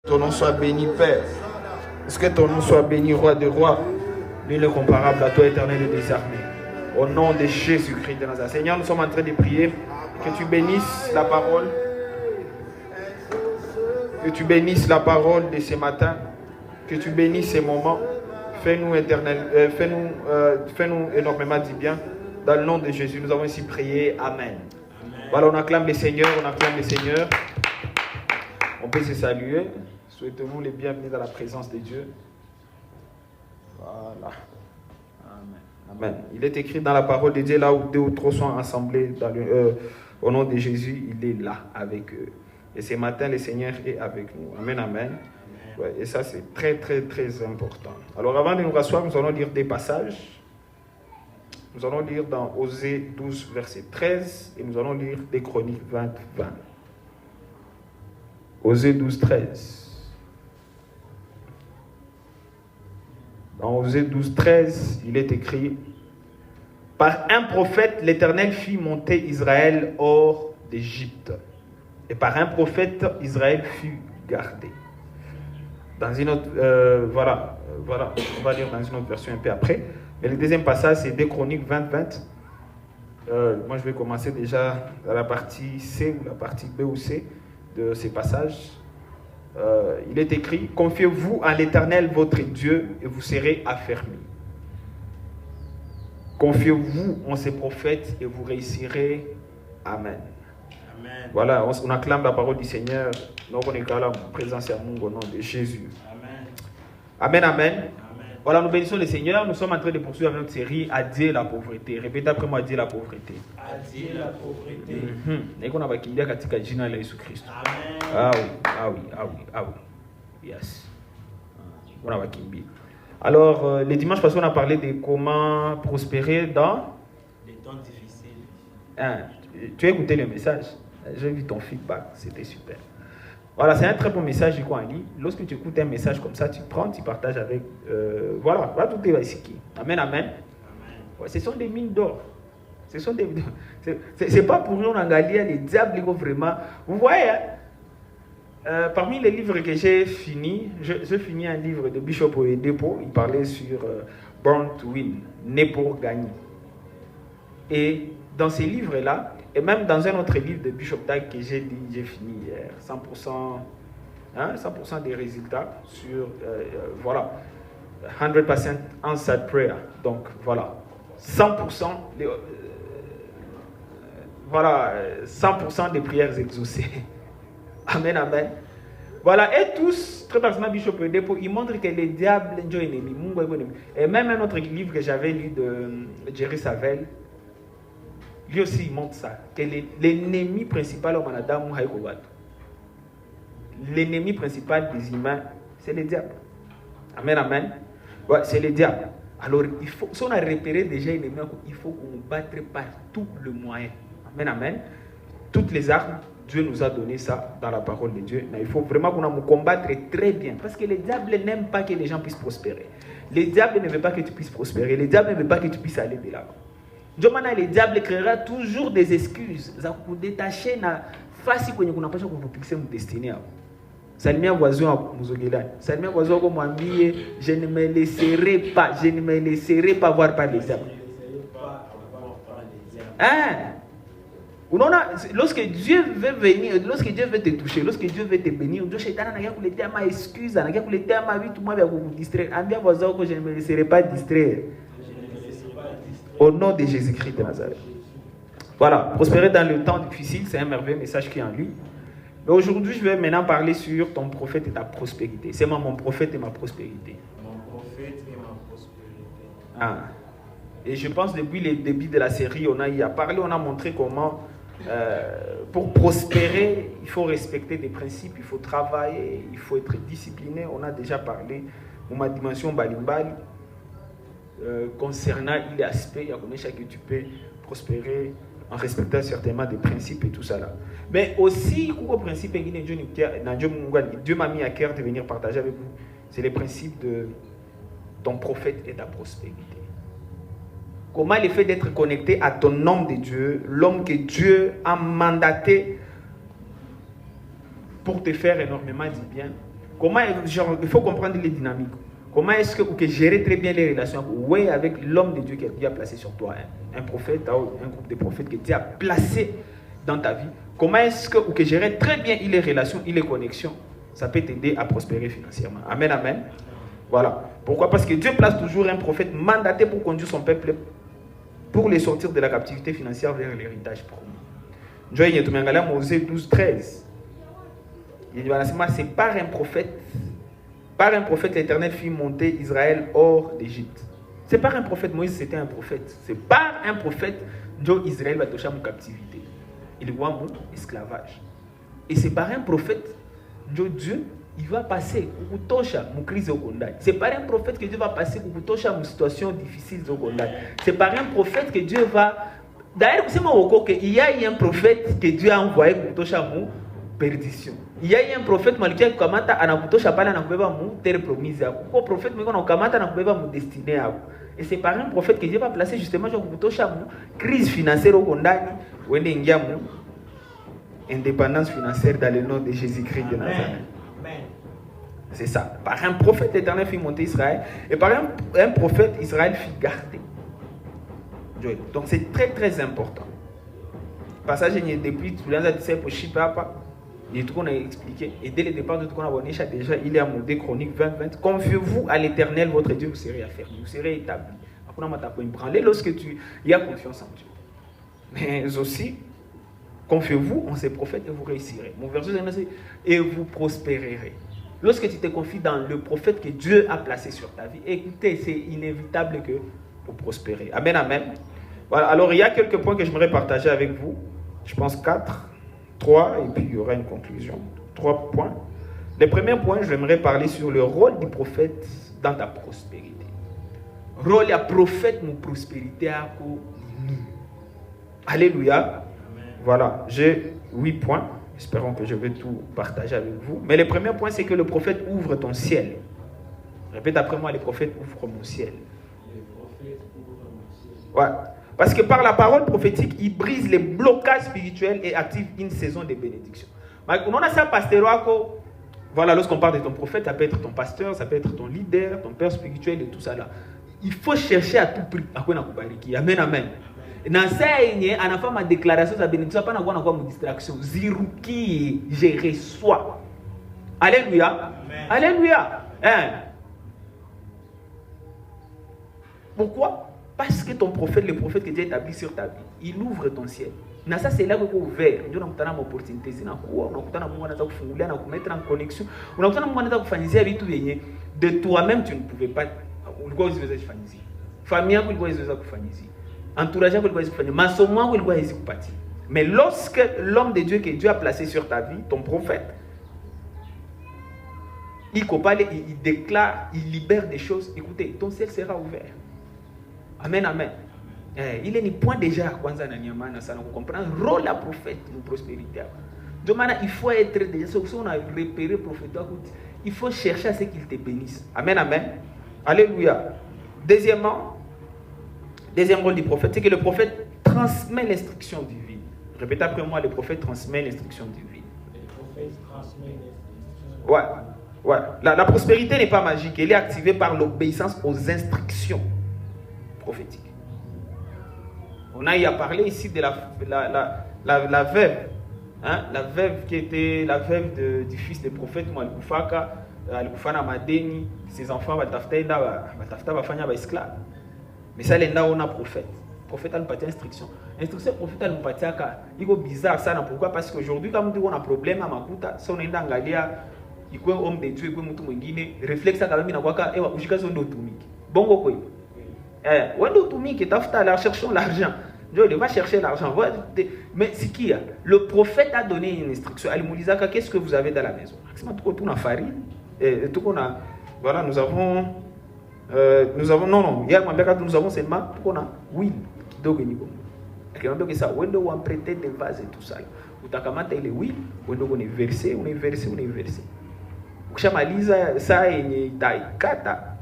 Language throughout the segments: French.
Ton nom soit béni, Père. Est-ce que ton nom soit béni, Roi des rois. Nul n'est comparable à toi, éternel des armées. Au nom de Jésus-Christ de Nazareth. Seigneur, nous sommes en train de prier que tu bénisses la parole. Que tu bénisses la parole de ce matin. Que tu bénisses ces moments. Fais-nous énormément du bien. Dans le nom de Jésus, nous avons ainsi prié. Amen. Voilà, on acclame les seigneurs, On peut se saluer. Souhaitez-vous les bienvenus dans la présence de Dieu. Voilà. Amen. Amen. Il est écrit dans la parole de Dieu, là où 2 ou 3 sont assemblés au nom de Jésus, il est là avec eux. Et ce matin, le Seigneur est avec nous. Amen, amen. Ouais, et ça, c'est très, très, très important. Alors, avant de nous rasseoir, nous allons lire des passages. Nous allons lire dans Osée 12, verset 13, et nous allons lire des Chroniques 20, 20. Osée 12, 13. Dans Osée 12, 13, il est écrit « Par un prophète, l'Éternel fit monter Israël hors d'Égypte, et par un prophète, Israël fut gardé. » Dans une autre, voilà, on va lire dans une autre version un peu après. Mais le deuxième passage, c'est des Chroniques 20, 20. Moi, je vais commencer déjà dans la partie C ou la partie B ou C de ces passages. Il est écrit « Confiez-vous à l'Éternel, votre Dieu, et vous serez affermis. Confiez-vous en ses prophètes, et vous réussirez. Amen. » Amen. Voilà, on acclame la parole du Seigneur. Donc, on est là, présence à Mungu au nom de Jésus. Amen. Amen, amen. Amen. Voilà, nous bénissons le Seigneur. Nous sommes en train de poursuivre avec notre série Adieu la pauvreté. Répétez après moi, Adieu la pauvreté. Adieu la pauvreté. Et qu'on a vakimbia katika jina la Yesu Kristo. Amen. Ah oui. Yes. On a vakimbia. Alors, le dimanche passé, on a parlé de comment prospérer dans les temps difficiles. Tu as écouté le message? J'ai vu ton feedback, c'était super. Voilà, c'est un très bon message du coin. Lorsque tu écoutes un message comme ça, tu prends, tu partages avec. Voilà, tout est ici. Amen, amen. Ouais, ce sont des mines d'or. C'est pas pour nous en Galia, les diables, vraiment. Vous voyez, parmi les livres que j'ai fini, j'ai fini un livre de Bishop Oyedepo. Il parlait sur Born to Win, né pour gagner. Et dans ces livres-là, et même dans un autre livre de Bishop Dag que j'ai fini hier, 100% des résultats sur, voilà, 100% answered prayer. Donc, voilà, 100%, voilà, 100% des prières exaucées. Amen, amen. Voilà, et tous, très personnellement, Bishop Oyedepo, il montre que les diables sont ennemis. Et même un autre livre que j'avais lu de Jerry Savelle, lui aussi, il montre ça. Que l'ennemi principal au Canada, l'ennemi principal des humains, c'est le diable. Amen, amen. Ouais, c'est le diable. Alors, si on a repéré déjà l'ennemi, il faut qu'on batte par tous les moyens. Amen, amen. Toutes les armes, Dieu nous a donné ça dans la parole de Dieu. Mais il faut vraiment qu'on nous combattre très bien. Parce que le diable n'aime pas que les gens puissent prospérer. Le diable ne veut pas que tu puisses prospérer. Le diable ne veut pas que tu puisses aller de l'avant. Le diable créera toujours des excuses za kudétacher na fasi kwenye kunapasha kufikisha mdestiny yako. Salimia voisin wako mzogelani. Salimia voisin wako mwambie je ne me laisserai pas voir par les diables. Unaona, lorsque Dieu veut venir, lorsque Dieu veut te toucher, lorsque Dieu veut te bénir, Dieu shetani anakia kuletea ma excuse, anakia kuletea ma vitu mwa vya kukudistraire. Ambia voisin wako je ne me laisserai pas distraire. Au nom de Jésus-Christ de Nazareth. Voilà, prospérer dans le temps difficile, c'est un merveilleux message qui est en lui. Mais aujourd'hui, je vais maintenant parler sur ton prophète et ta prospérité. C'est moi, mon prophète et ma prospérité. Mon prophète et ma prospérité. Et je pense depuis le début de la série, on a parlé, on a montré comment, pour prospérer, il faut respecter des principes, il faut travailler, il faut être discipliné. On a déjà parlé de ma dimension balimbali. Concernant l'aspect, il y a comme ça que tu peux prospérer en respectant certainement des principes et tout ça là. Mais aussi, le principe que Dieu m'a mis à cœur de venir partager avec vous, c'est le principe de ton prophète et ta prospérité. Comment le fait d'être connecté à ton homme de Dieu, l'homme que Dieu a mandaté pour te faire énormément du bien, Comment, genre, il faut comprendre les dynamiques. Comment est-ce que gérer très bien les relations avec l'homme de Dieu que Dieu a placé sur toi, un prophète, un groupe de prophètes que Dieu a placé dans ta vie. Comment est-ce que gérer très bien les relations, les connexions, ça peut t'aider à prospérer financièrement. Amen, amen. Voilà. Pourquoi? Parce que Dieu place toujours un prophète mandaté pour conduire son peuple, pour les sortir de la captivité financière vers l'héritage promis. Joël Yetumengala, Mosée 12, 13. Il dit, c'est par un prophète, l'Éternel fit monter Israël hors d'Égypte. C'est par un prophète, Moïse c'était un prophète. C'est par un prophète que Israël va toucher mon captivité. Il voit mon esclavage. Et c'est par un prophète que Dieu il va passer mon crise au Gondai. C'est par un prophète que Dieu va passer mon situation difficile au Gondai. C'est par un prophète que Dieu va. D'ailleurs, c'est mon qu'il y a un prophète que Dieu a envoyé pour mon perdition. Il y a un prophète qui a kamata anakutosha pale anakubeba mu terre promise yako. Kwa prophète mwiko na kamata anakubeba mu destinée yako. Et c'est par un prophète que Dieu va placer justement sur kutosha mu crise financière au ndani wende ingia mu indépendance financière dans le nom de Jésus-Christ de Nazareth. C'est ça. Par un prophète, l'Éternel fit monter Israël. Et par un prophète, Israël fit garder. Donc c'est très très important. Passage depuis tout le monde pour Chipapa. Et tout qu'on a expliqué. Et dès le départ de tout qu'on a abonné, déjà il est à Modé Chronique 20-20. Confiez-vous à l'Éternel, votre Dieu, vous serez affermi, vous serez établi. Lorsque tu y as confiance en Dieu. Mais aussi, confiez-vous en ces prophètes et vous réussirez. Mon verset c'est et vous prospérerez. Lorsque tu te confies dans le prophète que Dieu a placé sur ta vie, écoutez, c'est inévitable que vous prospérez. Amen, amen. Voilà, alors il y a quelques points que j'aimerais partager avec vous. Je pense 3, et puis il y aura une conclusion. 3 points. Le premier point, j'aimerais parler sur le rôle du prophète dans ta prospérité. Rôle du prophète, mon prospérité. Alléluia. Amen. Voilà, j'ai 8 points. Espérons que je vais tout partager avec vous. Mais le premier point, c'est que le prophète ouvre ton ciel. Répète après moi, le prophète ouvre mon ciel. Le prophète ouvre mon ciel. Ouais. Parce que par la parole prophétique, il brise les blocages spirituels et active une saison de bénédiction. Voilà, lorsqu'on parle de ton prophète, ça peut être ton pasteur, ça peut être ton leader, ton père spirituel et tout ça là. Il faut chercher à tout prix. Amen, amen. Dans ça, il y a ma déclaration de bénédiction, pas une distraction. Ziruki, je reçois. Alléluia. Amen. Alléluia. Hein? Pourquoi? Parce que ton prophète, le prophète que Dieu a établi sur ta vie, il ouvre ton ciel. Dans ça, c'est là qu'on ouvert. Dieu n'a pas une opportunité. On a mettre en connexion. On a de toi-même, tu ne pouvais pas. Famille, entourage, mais lorsque l'homme de Dieu que Dieu a placé sur ta vie, ton prophète, il déclare, il libère des choses. Écoutez, ton ciel sera ouvert. Amen, amen. Il est ni point déjà à Kwanza Nanyamana, ça nous comprend. Rôle la prophète, une prospérité. Donc maintenant, il faut être déjà, si on a repéré le prophète, il faut chercher à ce qu'il te bénisse. Amen, amen. Alléluia. Deuxième rôle du prophète, c'est que le prophète transmet l'instruction divine. Répétez après moi, le prophète transmet l'instruction divine. Le prophète transmet l'instruction. Ouais. La prospérité n'est pas magique, elle est activée par l'obéissance aux instructions prophétiques. On a y à parler ici de la veuve. Hein? La veuve qui était la veuve du fils du prophète Al-Kufaka, Al-Kufana Madeni, ses enfants, Batafta, esclaves. Mais ça, on a prophète. Prophète a une partie instruction. Instruction, prophète a une partie il est bizarre ça. Pourquoi? Parce qu'aujourd'hui, quand on a un problème à Makuta, si on est dans Galia, il y a un homme de Dieu, il y a un réflexe à Galamina, il y a un réflexe bon, quoi. Cherchons l'argent. Dieu va chercher l'argent. Mais c'est qui? Le prophète a donné une instruction. Al-Moulizaka, qu'est-ce que vous avez dans la maison? Tout a farine. Tout qu'on a. Voilà, nous avons non. Hier, nous avons seulement tout qu'on a. Oui. Donc ça. Wendo on prêter des vases et tout ça. Utakamata ile oui. Wendo on est versé. Ukishamaliza saa yenye itaikata.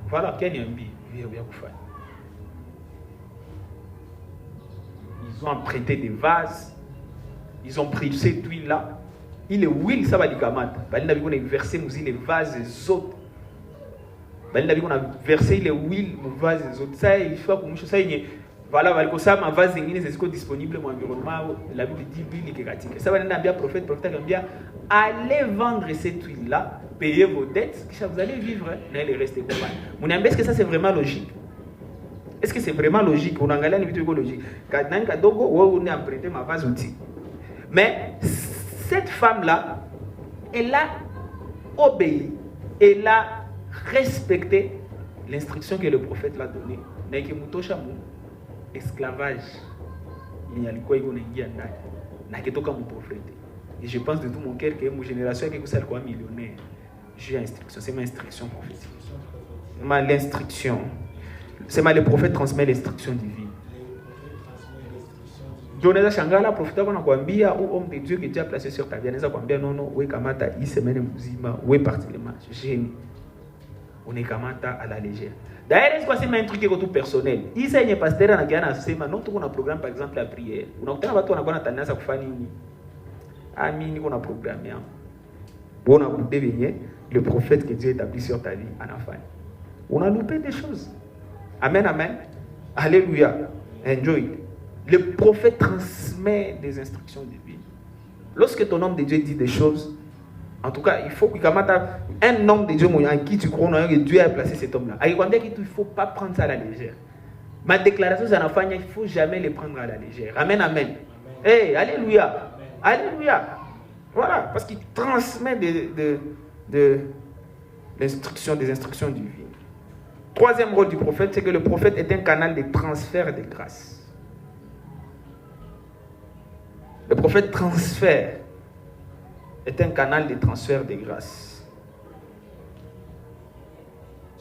Voilà, Kenya mbi vya kufanya. Ils ont prêté des vases, ils ont pris cette huile-là, il est will ça va dikamata bali nabi kona verser muzi les vases zote bali nabi kona verser les will mu vases zote ça il faut kumusho ça yenye voilà bali ko ça ma vase ngine c'est disponible mu environnement la Bible dit bili kekatika ça va nenda bien prophète bien allez vendre cette huile là payez vos dettes que vous allez vivre n'allez rester compagnie mon est-ce que ça c'est vraiment logique? Est-ce que c'est vraiment logique? On a regardé une vidéo logique. Quand on a emprunté ma vase outil. Mais cette femme-là, elle a obéi, elle a respecté l'instruction que le prophète l'a donnée. Mais que mutoshamu esclavage, il y a quoi il y a n'a que toka mon prophète. Et je pense de tout mon cœur que mon génération est que ça quoi millionnaire. J'ai instruction, c'est ma instruction prophétique. Ma l'instruction. C'est mal le prophète transmet l'instruction divine. Jonathan Shangala, prophète, on a kwambia ou homme de Dieu que Dieu a placé sur ta vie. On a kwambia non, oui kamata i semaine muzima, oui particulièrement génie. On est kamata à la légère. D'ailleurs, est-ce que c'est un truc qui est tout personnel? Il s'est un pasteur en Ghana, c'est maintenant tout on a programme par exemple la prière. On a obtenu à toi on a tendance à faire nini. Amis qu'on a programmé. On a devenir le prophète que Dieu a établi sur ta vie en affaire. On a loupé des choses. Amen, amen. Alléluia. Enjoy. Le prophète transmet des instructions divines. Lorsque ton homme de Dieu dit des choses, en tout cas, il faut qu'il y ait un homme de Dieu en qui tu crois que Dieu a placé cet homme-là. Il ne faut pas prendre ça à la légère. Ma déclaration, il ne faut jamais les prendre à la légère. Amen, amen. Hey, alléluia. Alléluia. Voilà, parce qu'il transmet des instructions divines. Troisième rôle du prophète, c'est que le prophète est un canal de transfert de grâce. Le prophète transfert est un canal de transfert de grâce.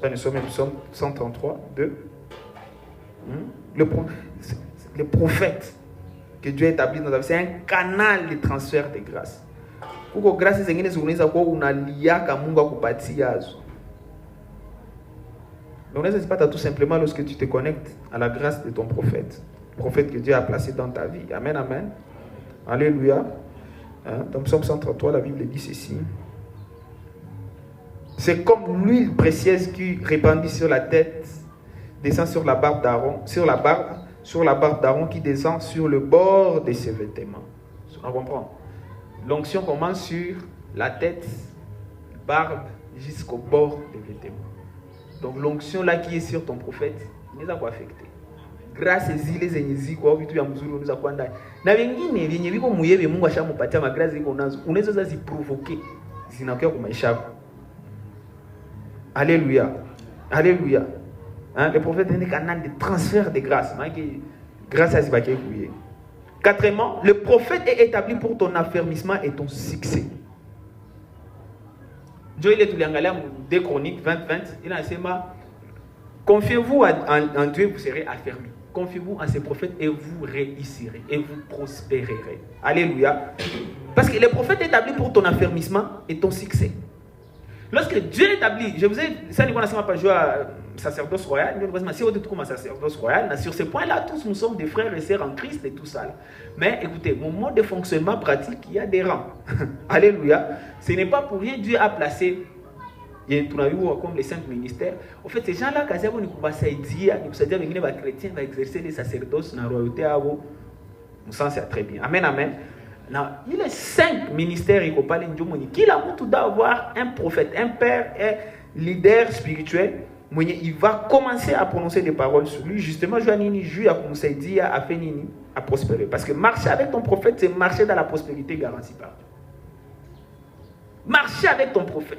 Ça, nous sommes au psaume 133, 2. Le prophète que Dieu a établi dans la vie, c'est un canal de transfert de grâce. Pour que grâce zingine zunaweza kuwa unaliaka Mungu akupatia azo. Donc, n'est-ce pas tout simplement lorsque tu te connectes à la grâce de ton prophète, prophète que Dieu a placé dans ta vie. Amen, amen. Alléluia. Dans Psaume 133, la Bible dit ceci. C'est comme l'huile précieuse qui répandue sur la tête descend sur la barbe d'Aaron, sur la barbe d'Aaron qui descend sur le bord de ses vêtements. On comprend. L'onction commence sur la tête, barbe jusqu'au bord des vêtements. Donc l'onction là qui est sur ton prophète, il n'est pas affecté. Grâce à zile zenye kwa vitu ya mzuri unaweza kuwa ndani. Na wengine vyenye viko muyebe Mungu ashamupatia magrace iko nazo. Unaweza ziprovoke zinakuwa kwa maisha yako. Alléluia. Alléluia. Hein, le prophète est un canal de transfert de grâce. Grâce à Zibake Kouye. Quatrièmement, le prophète est établi pour ton affermissement et ton succès. Dieu il est tout l'angalé 2 Chroniques 20-20. Il a dit confiez-vous en Dieu, vous serez affermis. Confiez-vous en ses prophètes et vous réussirez et vous prospérerez. Alléluia. Parce que le prophète est établi pour ton affermissement et ton succès. Lorsque Dieu établit, je vous ai ça, nous ne pas jouer à sacerdoce royal, si on est tout comme un sacerdoce royal, sur ce point-là, tous nous sommes des frères et sœurs en Christ et tout ça. Mais écoutez, mon mode de fonctionnement pratique, il y a des rangs. Alléluia. Ce n'est pas pour rien Dieu a placé, comme les 5 ministères. En fait, ces gens-là, quand ils vont les chrétiens vont exercer les sacerdoces dans la royauté, on sent ça très bien. Amen, amen. Non, il y a 5 ministères qui doit avoir un prophète, un père, un leader spirituel. Il va commencer à prononcer des paroles sur lui. Justement, Juanini, à prospérer. Parce que marcher avec ton prophète, c'est marcher dans la prospérité garantie par Dieu. Marcher avec ton prophète.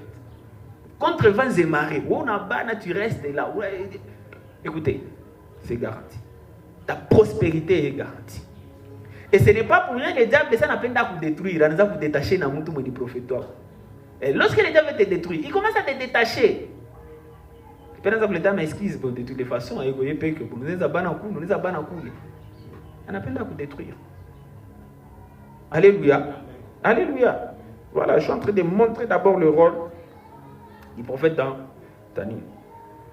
Contre vents et marées. Où on a bas, tu restes là. Écoutez, c'est garanti. Ta prospérité est garantie. Et ce n'est pas pour rien que le diable n'a pas de détruire, il va vous détacher dans le du prophète. Et lorsque le diable te détruit, il commence à te détacher. Par exemple, l'État m'excuse de toutes les façons, il n'y a pas de nous on appelle là pour détruire. Alléluia. Alléluia. Voilà, je suis en train de montrer d'abord le rôle du prophète dans ta vie.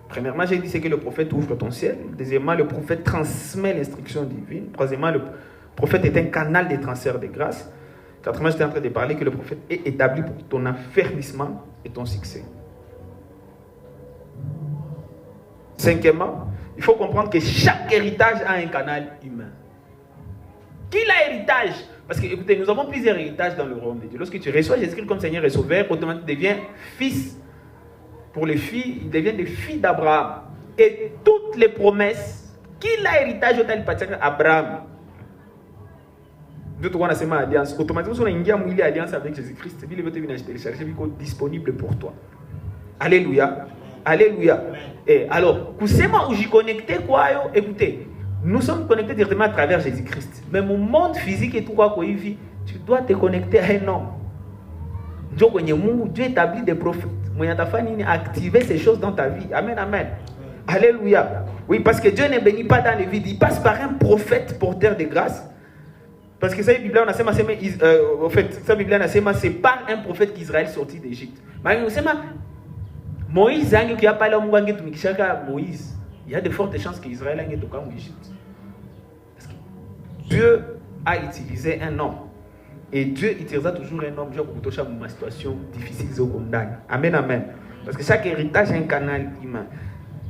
Premièrement, j'ai dit c'est que le prophète ouvre ton ciel. Deuxièmement, le prophète transmet l'instruction divine. Troisièmement, le prophète est un canal de transfert de grâce. Quatrièmement, j'étais en train de parler que le prophète est établi pour ton affermissement et ton succès. Cinquièmement, il faut comprendre que chaque héritage a un canal humain. Qui a héritage? Parce que, écoutez, nous avons plusieurs héritages dans le royaume de Dieu. Lorsque tu reçois Jésus-Christ comme Seigneur et Sauveur, automatiquement tu deviens fils. Pour les filles, ils deviennent des filles d'Abraham. Et toutes les promesses, qui a héritage au Abraham? Nous avons une alliance. Automatiquement, on a une alliance avec Jésus-Christ. Il est téléchargé, disponible pour toi. Alléluia. Alléluia. Et alors, où j'y connecté quoi? Écoutez, nous sommes connectés directement à travers Jésus-Christ. Mais mon monde physique et tout quoi qu'il vit, tu dois te connecter à un homme. Dieu établit des prophètes. Activer ces choses dans ta vie. Amen, amen. Alléluia. Oui, parce que Dieu ne bénit pas dans les vides. Il passe par un prophète porteur de grâce. Parce que ça, Bible, on a en fait, ça, Bible, c'est par un prophète qu'Israël sortit d'Égypte. Mais Moïse, qui a parlé Moïse, il y a de fortes chances qu'Israël ait été en Égypte. Parce que Dieu a utilisé un homme. Et Dieu utilisera toujours un homme pour toucher une situation difficile. Amen, amen. Parce que chaque héritage a un canal humain.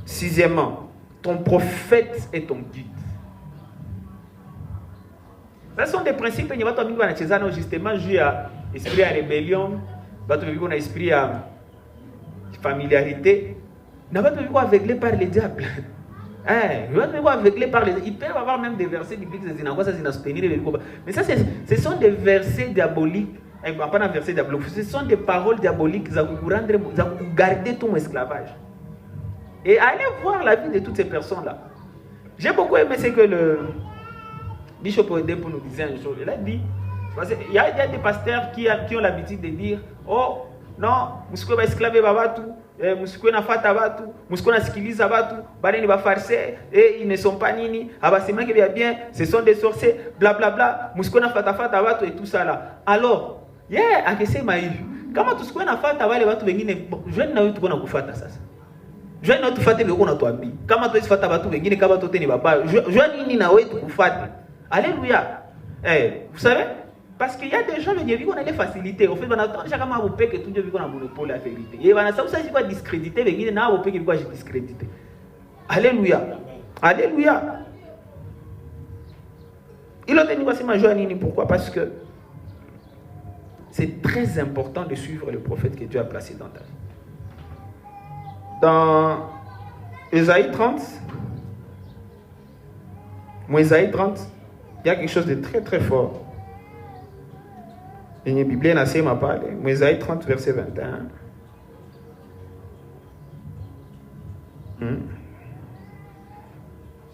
Sixièmement, ton prophète est ton guide. Ce sont des principes qui vont justement jouer à l'esprit à rébellion, à l'esprit à familiarité. Ils ne vont pas aveugler par les diables. Ils peuvent avoir même des versets bibliques, mais ça, ce sont des versets diaboliques. Pas un verset diabolique, ce sont des paroles diaboliques qui vont garder tout mon esclavage. Et allez voir la vie de toutes ces personnes-là. J'ai beaucoup aimé ce que le Bishop Odé pour nous dire un jour. Il a dit, il y a des pasteurs qui ont l'habitude de dire, oh non, Moussouko va esclaver Babatu, Moussouko na fata Babatu, Moussouko na sikiliza Babatu, Bareni va farcer, et ils ne sont pas nini, Abasema qui va bien, ce sont des sorciers, blablabla, Moussouko na fata Babatu et tout ça là. Alors, à que c'est maïf. Comment tout ce qu'on a fait, Babatu vengine, je ne sais pas comment faire ça. Je ne sais pas comment faire ça. Comment tu fais Babatu vengine, comment tu te pas. Je ne sais pas comment faire. Alléluia. Vous savez? Parce qu'il y a des gens qui disent qu'on a des facilités. Au fait, on attend chaque fois que tout le monde a un monopole à la vérité. Et on a ça aussi quoi discréditer, mais il y a des gens qui discréditer. Alléluia. Alléluia. Il a tenu à ma joie. Pourquoi? Parce que c'est très important de suivre le prophète que Dieu a placé dans ta vie. Dans Ésaïe 30, Ésaïe 30, il y a quelque chose de très très fort. Et la Bible n'a pas parlé. Ésaïe 30, verset 21.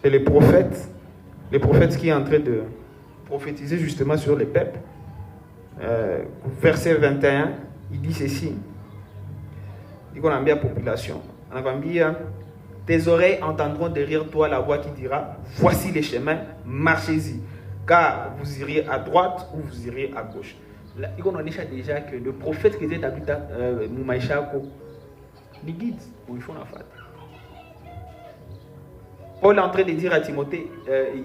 C'est le prophète qui est en train de prophétiser justement sur les peuples. Verset 21, il dit ceci. Il dit qu'on a mis la population. On a mis, tes oreilles entendront derrière toi la voix qui dira, voici les chemins, marchez-y. Car vous irez à droite ou vous irez à gauche. Là, on a déjà que le prophète qui est établi à Moumaïchako, il guide où il faut la faire. Paul est en train de dire à Timothée,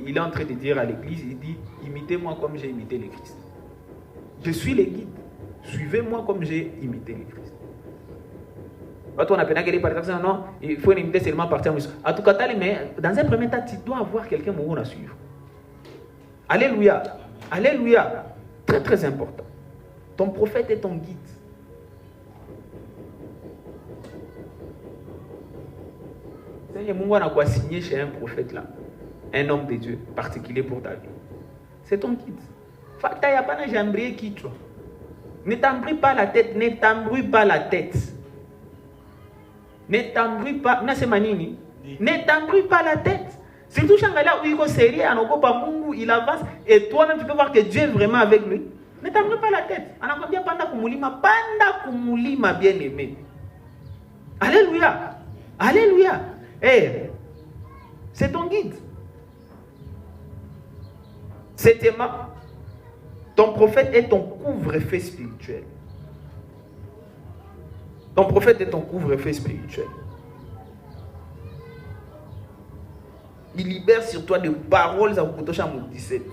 il est en train de dire à l'église, il dit, imitez-moi comme j'ai imité le Christ. Je suis le guide. Suivez-moi comme j'ai imité le Christ. On a peine par exemple, non, il faut imiter seulement partir à tout cas, mais dans un premier temps, tu dois avoir quelqu'un à suivre. Alléluia. Alléluia. Très très important. Ton prophète est ton guide. On a quoi signer chez un prophète là, un homme de Dieu particulier pour ta vie. C'est ton guide. Il n'y a pas de jambrier qui toi. Ne t'embrouille pas la tête, ne t'embrouille pas la tête. Ne t'embrouille pas, ne t'embrouille pas la tête. Surtout là où il est sérieux, il avance et toi-même tu peux voir que Dieu est vraiment avec lui. Ne t'embrouille pas la tête. On a combien panda kumulima bien aimé. Alléluia. Alléluia. C'est ton guide. Septièmement, ton prophète est ton couvre-feu spirituel. Ton prophète est ton couvre-feu spirituel. Il libère sur toi des paroles à Kutosha 17.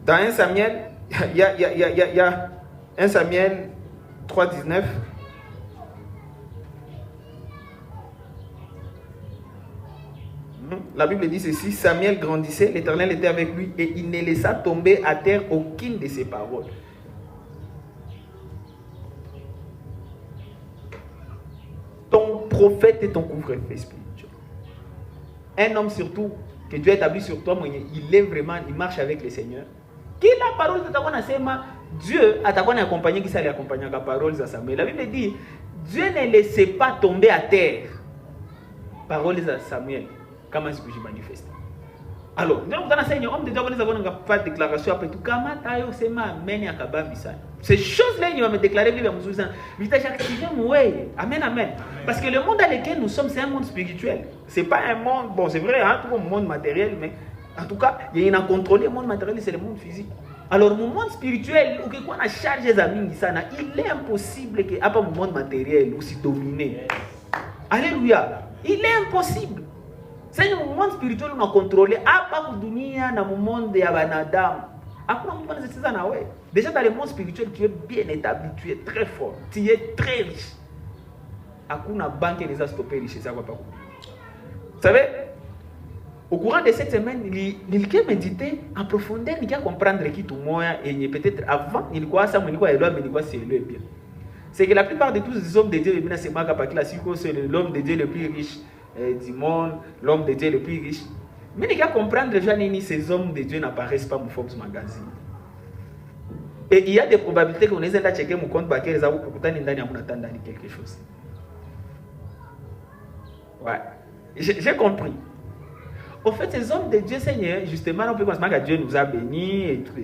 Dans 1 Samuel, Il y a 1 Samuel 3, 19. La Bible dit ceci: Samuel grandissait, l'Éternel était avec lui et il ne laissa tomber à terre aucune de ses paroles. Ton prophète est ton couvre-feu spirituel. Un homme surtout que Dieu a établi sur toi, il est vraiment, il marche avec le Seigneur. Qui la parole de ta Dieu a accompagné qui s'allait accompagner la parole de Samuel. La Bible dit: Dieu ne laissait pas tomber à terre parole de Samuel. Comment est-ce que je manifeste? Alors, nous avons Seigneur, homme de Dieu, nous avons pas de déclaration après tout. Comment tayo sema meni akabambisa. Ces choses-là, il va me déclarer lui dans mon Amen, amen. Parce que le monde dans lequel nous sommes, c'est un monde spirituel. C'est pas un monde, bon, c'est vrai, hein, tout le monde matériel, mais en tout cas, il y a un contrôlé. Le monde matériel, c'est le monde physique. Alors, mon monde spirituel, ou que quand on a chargé les amis, il est impossible que, à part mon monde matériel, aussi dominé. Alléluia. Il est impossible. C'est le monde spirituel qu'on a contrôlé. À part le dunia, dans le monde de Yabanadam. Déjà dans le monde spirituel, tu es bien établi, tu es très fort, tu es très riche. Akuna banque les a stoppé riche, ça va pas. Vous savez, au courant de cette semaine, il a médité en profondeur, il a comprendre qui tout le monde et peut-être avant, il croit ça, mais il croit mais il croit c'est le bien. C'est que la plupart de tous les hommes de Dieu, c'est l'homme de Dieu le plus riche du monde, l'homme de Dieu le plus riche. Mais les gars comprennent déjà que ces hommes de Dieu n'apparaissent pas dans Forbes Magazine. Et il y a des probabilités qu'on ait là checker mon compte bancaire, ça vous peut quelque chose. Ouais, j'ai compris. Au fait, ces hommes de Dieu, Seigneur, justement, on peut penser que Dieu nous a bénis et tout.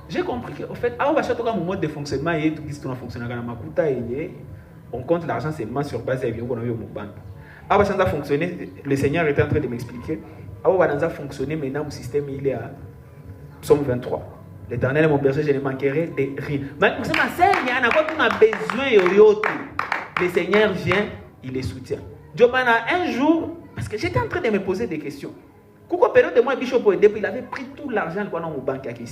J'ai compris qu'en fait, on va chercher un mode de fonctionnement et tout qui fonctionne dans Makuta et on compte l'argent seulement sur base de qu'on a eu au banque. Alors, ça a fonctionné, le Seigneur était en train de m'expliquer. Alors, ça a fonctionné maintenant, le système il est à Psaume 23. L'Éternel est mon berger, je ne manquerai de rien. Mais pour ça, ma sœur, il y a encore qu'on a besoin. Le Seigneur vient, il les soutient. Dieu m'a un jour, parce que j'étais en train de me poser des questions. Pourquoi période de moi, Bishop il avait pris tout l'argent qu'on a au banque à qui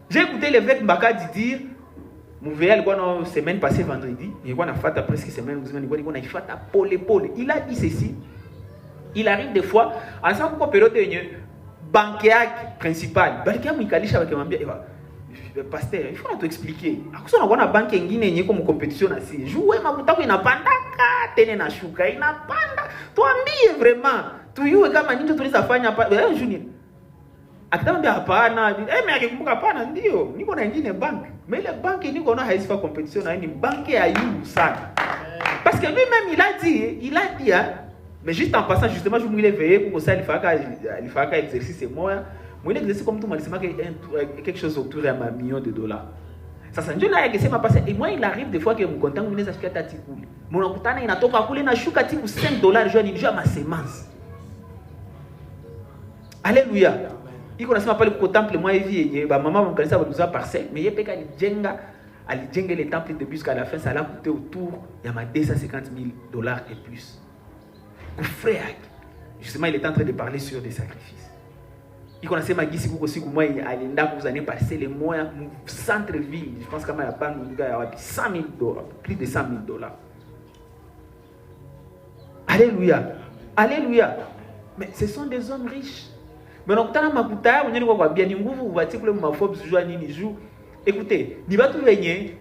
j'ai écouté l'évêque Mbakadi dire, mon véhicule, la semaine passée vendredi, il a fait presque semaine, il a fait pole. Il a dit ceci. Il arrive des fois, en ce moment, période de banquier principal, banquier Mikalisha avec un pasteur, il faut t'expliquer. À quoi on a une banque en Guinée comme compétition assez. Jouer ma boutique il n'a pas tenir na shuka, il n'a pas. Toi ambie vraiment. Tu yue kama nini tu lisa fanya pa junior. Akitambia hapana, mais akikumbuka hapana ndio. Niko na nyingine bank. Mais ile banki niko na haisifa compétition na ni banque ya yu sana. Parce que lui-même il a dit hein, mais juste en passant justement je voulais veiller pour ça il fera exercice moi. Moi l'exercice comme tout malisema quelque chose autour de $1 million. Ça ça ndio na yake passé et moi il arrive des fois que mon compte unaweza shikia tati kule. Mon kutana inatoka kule na shuka tiku $5 je ni ma semence. Alléluia. Iko nasema pale kwa temple moi hivi ba mama mkanisa baluza parcelle mais yepeka alijenga le temple de jusqu'à la fin ça l'a coûté autour il y a $250,000 et plus. Frère, justement il est en train de parler sur des sacrifices. Il connaissait ma guise pour aussi que moi il a vous années passé les moyens centre ville je pense qu'à la banque il y a $100,000 plus de $100,000. Alléluia. Alléluia. Mais ce sont des hommes riches. Mais donc tant makuta on est quoi bien ni nguvu vati kule mafobes jour nini jour. Écoutez, ni va tout venir.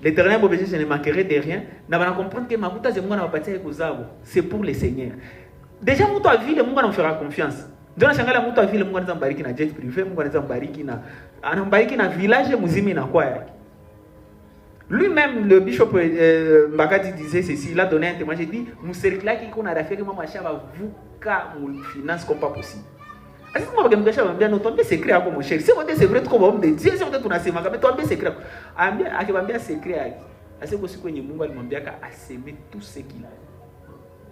L'Éternel mon berger je ne manquerai de rien. Na va comprendre que makuta c'est moi na va partir kozabo. C'est pour le Seigneur. Déjà mon toi vie le monde nous fera confiance. Ndio nashangala mtu wa vile Mungu anaweza mbariki na jet privé, Mungu anaweza mbariki na anambariki na village mzima na kwa yake. Lui-même le bishop Mbakadi disait ceci, il a donné un témoignage, il dit mon cercle là qui qu'on a rafé que maman chava vuka mon finance comme pas possible. Est-ce que moi je me cache bien non tomber secret à mon cher. C'est vrai trop homme de Dieu, c'est vrai tout nasema mais tomber secret. Ambia akibambia secret yake. Assez que kwenye Mungu alimwambia a semer tout ce qu'il a.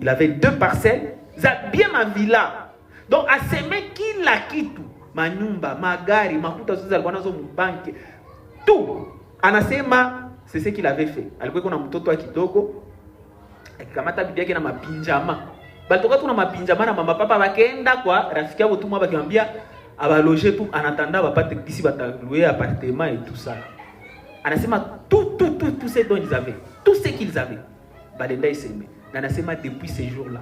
Il avait 2 parcelles, ça bien ma villa. Donc à semer kila kitu, manyumba, magari, makuta zote alikuwa nazo mbanki. Tout. Anasema c'est ce qu'il avait fait. Alikuwa kuna mtoto wa kidogo akikamata bibi yake na mapinjama. Balitoka tu na mapinjama na mama papa wakaenda kwa rafiki yao tu mwa bakimwambia elle va loger tout en attendant, elle va pas ici, va louer appartement et tout ça. Anasema tout ce dont ils avaient, tout ce qu'ils avaient, Balenda il s'aimait. Anasema depuis ces jours-là,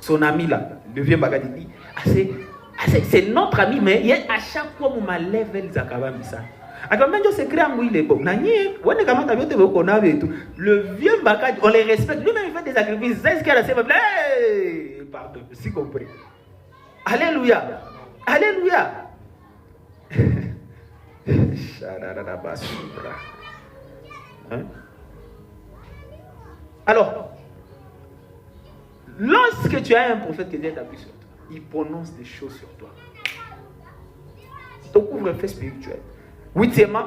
son ami là, le vieux Bagadi dit, c'est notre ami, mais à chaque fois où ma lève, elle zakaba misa. Le vieux Bagadi, on les respecte, lui-même il fait des sacrifices, c'est ce qu'il a fait, pardon, si compris. Alléluia, alléluia. Hein? Alors, lorsque tu as un prophète qui est établi sur toi, il prononce des choses sur toi. C'est ton couvre-feu spirituel. Huitièmement,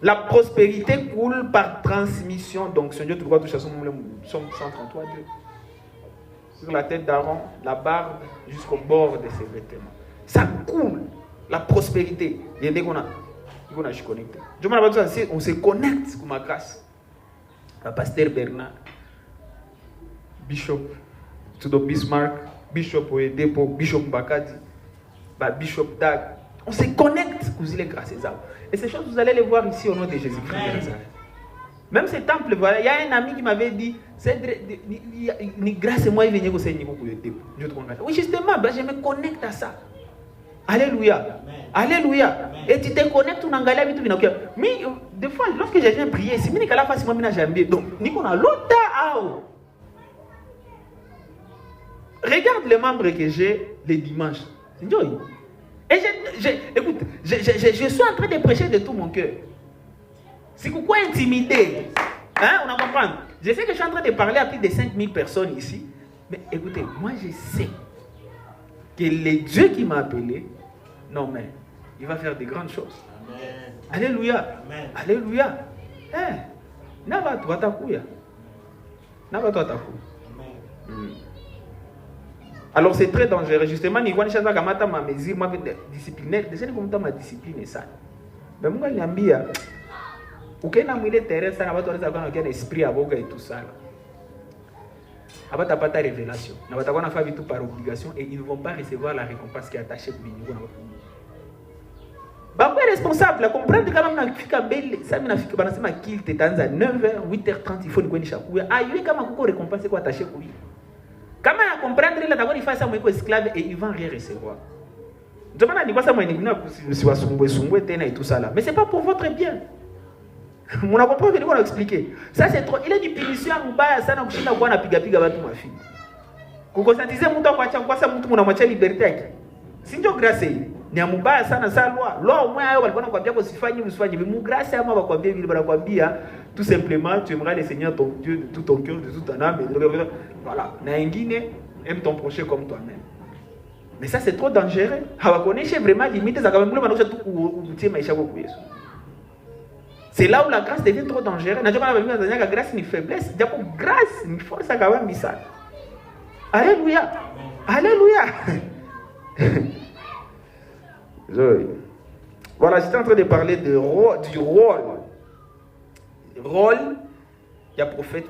la prospérité coule par transmission. Donc, si Dieu te voit toucher Somme 133, Dieu. Sur la tête d'Aaron, la barbe jusqu'au bord de ses vêtements. Ça coule, la prospérité. Il y a des qu'on a connecté. On se connecte comme ma grâce. Le pasteur Bernard, Bishop Tudo Bismarck, Bishop Oedepo, Bishop Bakadi, Bishop Dag. On se connecte aux îles grâce à ça. Et ces choses, vous allez les voir ici au nom de Jésus-Christ de Nazareth. Même ces temples, voilà, il y a un ami qui m'avait dit, grâce à moi, il vient au Seigneur. Oui, justement, je me connecte à ça. Alléluia. Amen. Alléluia. Amen. Et tu te connectes, mais des fois, lorsque je viens prier, si je ne pas si je jamais. Donc, on a l'autre. Regarde les membres que j'ai les dimanches. Et écoute, je suis en train de prêcher de tout mon cœur. C'est pourquoi intimider. Hein, on en comprend. Je sais que je suis en train de parler à plus de 5000 personnes ici. Mais écoutez, moi je sais que le Dieu qui m'a appelé, non mais, il va faire de grandes choses. Amen. Alléluia. Amen. Alléluia. Nava toi takuya. Nava toi takuya. Alors c'est très dangereux. Justement, ni kwa nishaza kamata ma mesure ma disciplinaire. Déjà ni kumta ma discipline ça. Mais moi niambia, ukena mwile terrain sana watu wanaweza kuwa na esprit aboga et tout ça. Abata pas ta révélation. Na batakuwa na faire tout par obligation et ils ne vont pas recevoir la récompense qui est attachée pour lui. Bako est responsable, la comprendre quand même nafika mbele, ça mimi nafika banasema kill tetanza 9h, 8h30 il faut ni kwenda shakuya. Ayui kama kuko récompense kwa attaché pour lui. Comment à comprendre il a fait ça moi esclave et ils vont rien recevoir. Je m'en dis pas ça moi ni si wa sumbwe tena et tout ça là. Mais c'est pas pour votre bien. Mon apôtre vient nous expliquer. Ça c'est trop, il est du punition mbaya sana kushinda kwa na piga watu mafi. Kukonsentize mtu akwacha kwa sababu mtu mnamwacha liberté yake. Si ndio grâce hii. Ni mbaya sana sa loi au moins walikuwa wanakuambia usifanye usifanye mais grâce ama wakwambia vile wanakuambia tout simplement tu aimeras le Seigneur ton Dieu de tout ton cœur, de toute ton âme et voilà. Na wengine aime ton prochain comme toi-même. Mais ça c'est trop dangereux. Hawakoneshe vraiment limite za kama mtu anaosha tu kutie maisha kwa Yesu. C'est là où la grâce devient trop dangereuse. Na joma na bimia la grâce ni faiblesse, japo grâce ni force à kama misa. Alléluia. Alléluia. Voilà, j'étais en train de parler du rôle. Rôle, il y a prophète,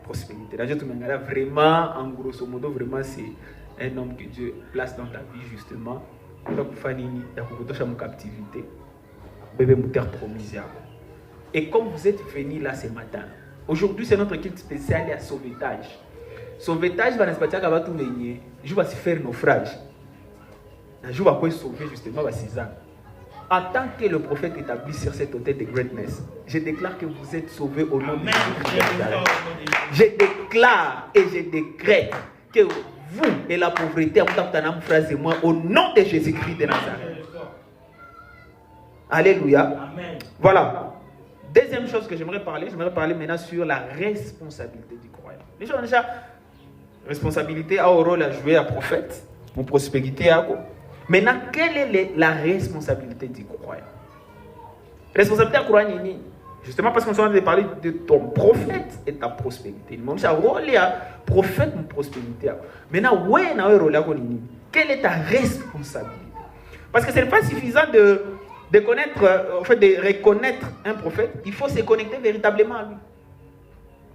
prospérité. Là, je te mets vraiment, en grosso modo, vraiment, c'est un homme que Dieu place dans ta vie, justement. Captivité. Bébé mouter promis. Et comme vous êtes venus là ce matin, aujourd'hui, c'est notre équipe spéciale à sauvetage. Sauvetage, va pas dire tout venir. Je vais se faire naufrage. Je vais sauver justement César. En tant que le prophète établi sur cette hôtel de greatness, je déclare que vous êtes sauvés au nom de Jésus-Christ. Je déclare et je décrète que vous et la pauvreté, au nom de Jésus-Christ de Nazareth. Alléluia. Amen. Voilà. Deuxième chose que j'aimerais parler maintenant sur la responsabilité du croyant. Les gens ont déjà responsabilité a un rôle à jouer à prophète, pour prospérité à quoi. Maintenant, quelle est la responsabilité du croyant? Responsabilité du croyant, justement parce qu'on est en train de parler de ton prophète et ta prospérité. Il m'a rôle à prophète ou prospérité. Maintenant, quelle est ta responsabilité? Parce que ce n'est pas suffisant de connaître, en fait, de reconnaître un prophète. Il faut se connecter véritablement à lui.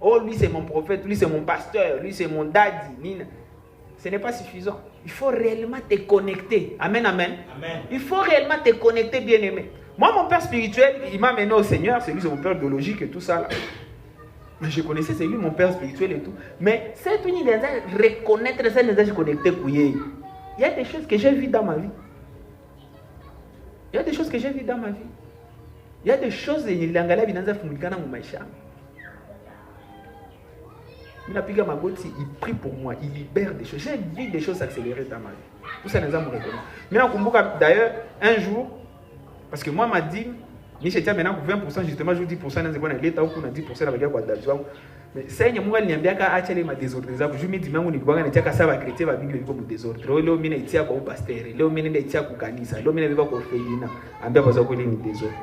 Oh, lui c'est mon prophète, lui c'est mon pasteur, lui c'est mon daddy. Ce n'est pas suffisant. Il faut réellement te connecter. Amen, amen. Amen. Il faut réellement te connecter, bien-aimé. Moi, mon père spirituel, il m'a mené au Seigneur. C'est lui, c'est mon père biologique et tout ça. Là. Mais je connaissais, c'est lui, mon père spirituel et tout. Mais c'est une idée de reconnaître ça, de se connecter. Il y a des choses que j'ai vues dans ma vie. Il y a des choses que j'ai vues dans ma vie. Il y a des choses que j'ai vues dans ma vie. Il prie pour moi, il libère des choses. J'ai vu des choses s'accélérer dans ma vie. Tout ça, nous avons reconnu. D'ailleurs, un jour, parce que moi, m'a dit, je tiens maintenant 20%, justement, je 10%, dans l'État, on a 10% avec quoi d'argent. Mais c'est une fois que je suis ma désordre. Je me dis, je me dis, ça va chrétien, va vivre comme désordre. Là, on est ici comme pasteur, là, on est ici comme canisa, là, on est comme féminin. On est comme désordre.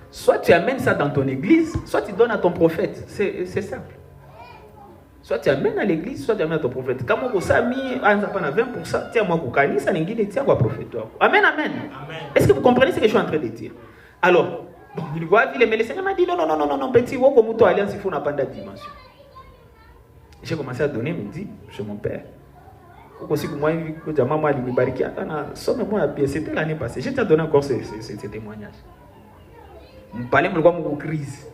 Soit tu amènes ça dans ton église, soit tu donnes à ton prophète. C'est simple. Soit tu amènes à l'église, soit tu amènes à ton prophète. Quand on a mis 20%, tiens moi koukani, ça n'est tiens quoi prophète. Amen, amen. Est-ce que vous comprenez ce que je suis en train de dire? Alors, bon, il voit mais le Seigneur m'a dit non, petit, wo comme toi alliance, il faut n'a pas de dimension. J'ai commencé à donner, me dit, chez mon père. Aussi que moi, quand maman lui bariki, somme-moi bien, c'était l'année passée. J'ai donné encore ce témoignage. Je parlais de crise.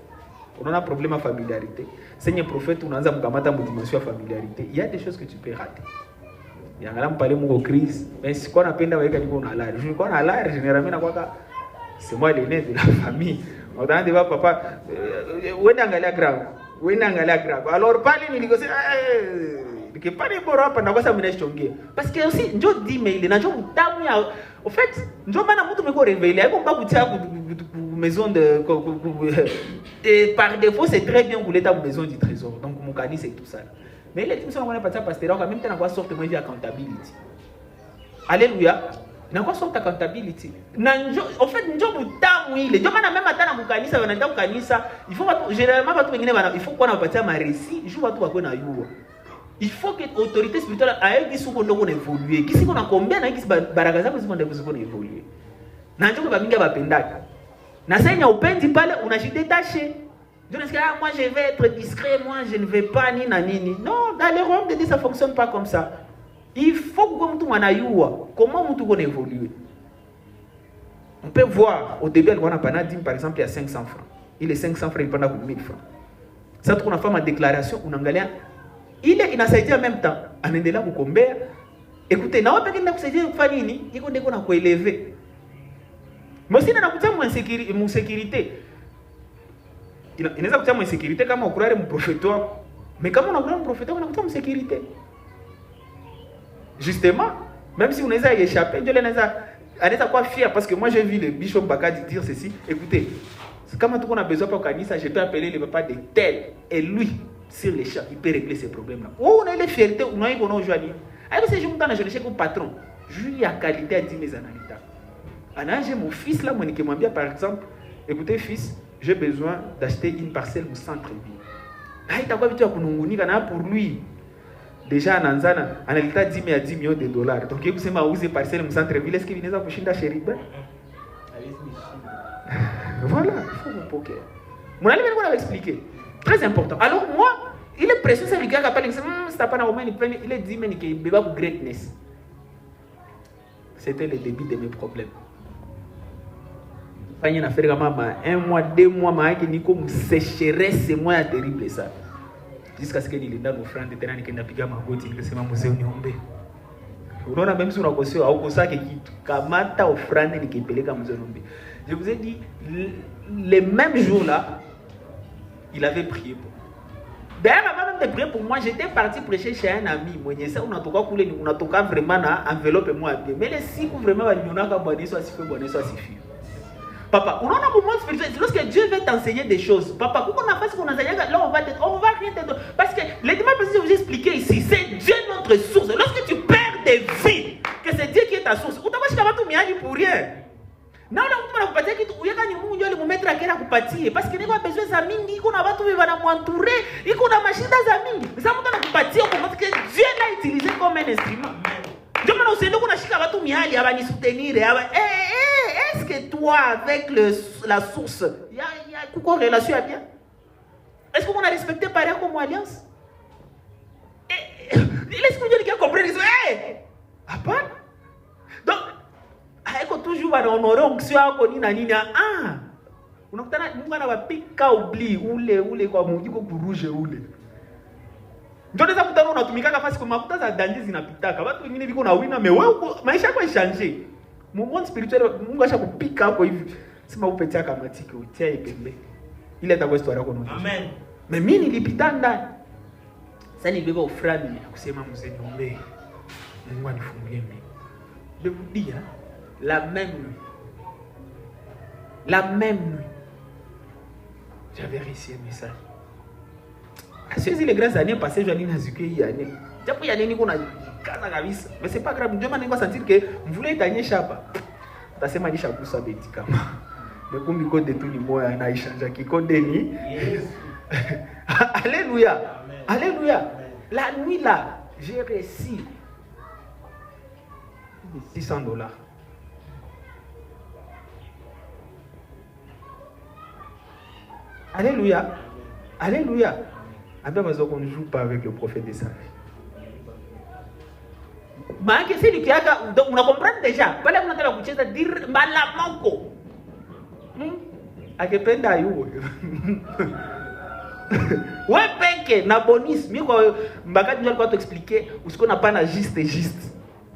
On a un problème à familiarité. Seigneur prophète, on a une dimension à familiarité. Il y a des choses que tu peux rater. Il y a un problème de crise. Mais ce qu'on appelle généralement, c'est moi l'aîné de la famille. On a dit, papa, où est grave? Où est grave? Alors, parlez, il dit, que pas les bords pendant ça me parce que aussi je dis mais il n'a jamais en fait je m'en me révéler comme pas maison de et par défaut c'est très bien pour l'état maison du trésor donc mon cani c'est tout ça mais les gens on pas ça parce que en même temps on va sortir moi accountability alléluia na quoi sorte accountability en fait njo mutamu ile ndio maana même hata na mkanisa wanaenda mkanisa il faut généralement watu wengine il faut qu'on apatia ma récit je watu wako na yuo. Il faut que l'autorité spirituelle ait qui sont évoluer. Qui sont combien na qui baragaza qui sont évoluer. Na njoo ba mingi ba pendaka. Na senya upendi pale unajidétacher. Je ne sais pas moi je vais être discret, moi je ne vais pas ni na nini. Non, dans le royaume de Dieu ça fonctionne pas comme ça. Il faut que mtu manayua comment mtu qu'on évoluer. On peut voir au début on a panadim par exemple il y a 500 francs. Il est 500 francs il prend 1000 francs. Ça on a fait ma déclaration on angalia il a saisi en même temps. On est là pour combien? Écoutez, na wapi kenda kusaidia kufanya nini? Iko ndiko na kuelever. Mosi na kutia mu sécurité. Inaweza kutia mu sécurité kama ukurare mu prophète wako. Mais kama unakurare mu prophète wako unakutia mu sécurité. Justement, même si on les a échappé, Dieu les a quoi fier parce que moi j'ai vu le bishop Bakadi dire ceci. Écoutez, comme on a besoin pour Kanisa, je peux appeler le papa de tel et lui sur les champs, il peut régler ces problèmes-là. Où on a les fiertés, on a eu aujourd'hui. Alors, si je me donne, je suis comme patron. Je lui ai qualité à 10 mes analyses. J'ai mon fils là, mon équipe bien par exemple. Écoutez, fils, j'ai besoin d'acheter une parcelle au centre-ville. Il t'a quoi pour lui. Déjà, en Anzana, en l'état 10 à 10 millions de dollars. Donc, vous savez, où est parcelle au centre-ville? Est-ce qu'il vient pour Chinda Chéribe? Voilà, il faut vous poker. Mon ami, on va expliquer. Très important. Alors moi, il est précieux, c'est le gars qui appelle, c'est pas normal, il est dit, mais il est pour greatness. C'était le début de mes problèmes. Il y a affaire un mois, 2 mois, mais il y a une sécheresse, c'est moins terrible ça. Jusqu'à ce qu'il y ait une offrande de terrain qui n'a pas ma goutte, il s'est musée au Nyombe. On a même sur la question, au Kosa qui kamata offrande qui est pelée comme Nyombe. Je vous ai dit, les mêmes jours-là, il avait prié pour moi. D'ailleurs, avant même de prier pour moi, j'étais parti prêcher chez un ami. Moi, je sais, on a tout cas vraiment enveloppe moi bien. Mais les 6 vraiment, on a bonné soit si bonné soit si fille. Papa, on a un moment spirituel. Lorsque Dieu veut t'enseigner des choses, papa, pourquoi on a fait ce qu'on a enseigné, là on va rien te donner. Parce que les dimanches, je vous ai expliqué ici, c'est Dieu notre source. Lorsque tu perds des vies, que c'est Dieu qui est ta source, on t'a pas tout mis pour rien. Non, on va pas dire que tu vas mettre à quelle kupatie parce que nous avons besoin de mingi, qu'on a tout va m'entourer, et qu'on a machine dans mingi. Ça nous donne kupatie, on montre que Dieu l'a utilisé comme un instrument. Dieu m'a dit qu'on a chika va tout miali, va nous soutenir. Est-ce que toi avec la source, il y a quoi relation à bien? Est-ce qu'on a respecté pareil comme alliance? L'esprit de Dieu qui a compris, il dit, hey! Hapana. Donc, haiko toujours wanaonore onction yako nini na nini. Ah! Unakutana Mungu anawapika ubli ule kwa mujiko kuruje ule. Ndio naweza kutana unatumika kama siku mafuta za danje zinapitaka. Watu wengine biko na wina wewe maisha yako ishange. Mungu spirituel Mungu asha kupika hapo hivi. Sema upetia kama tiki utia ipembe. Ile itakuwa histoire yako ndio. Amen. Mais mimi nilipita ndani. Sasa nilibeba ufrani kusema mzee niombe. Mungu anifungulie mimi. Je vous dis hein, la même nuit. J'avais reçu un message. Assurément les grandes années passées, je n'ai pas eu qu'il y a année. Japo ya nini kuna kana kabisa. Mais c'est pas grave, ndio maana ningo sentir que mvule itanyesha hapa. Utasema nisha kusa beti kama. Mais kumbi code tu ni moya anaishanja kikode ni. Yes. Alléluia. Amen. Alléluia. La nuit là, j'ai reçu $600. Alléluia. Alléluia. Après, on ne joue pas avec le prophète de sa vie. Mais c'est lui qui a. Donc, on comprend déjà. Pas là, on a la dire malamanko. Akependa yu. Ouais, peke, na bonus. Mieux quoi, mbaka tu dois t'expliquer. Ou ce qu'on n'a pas na juste.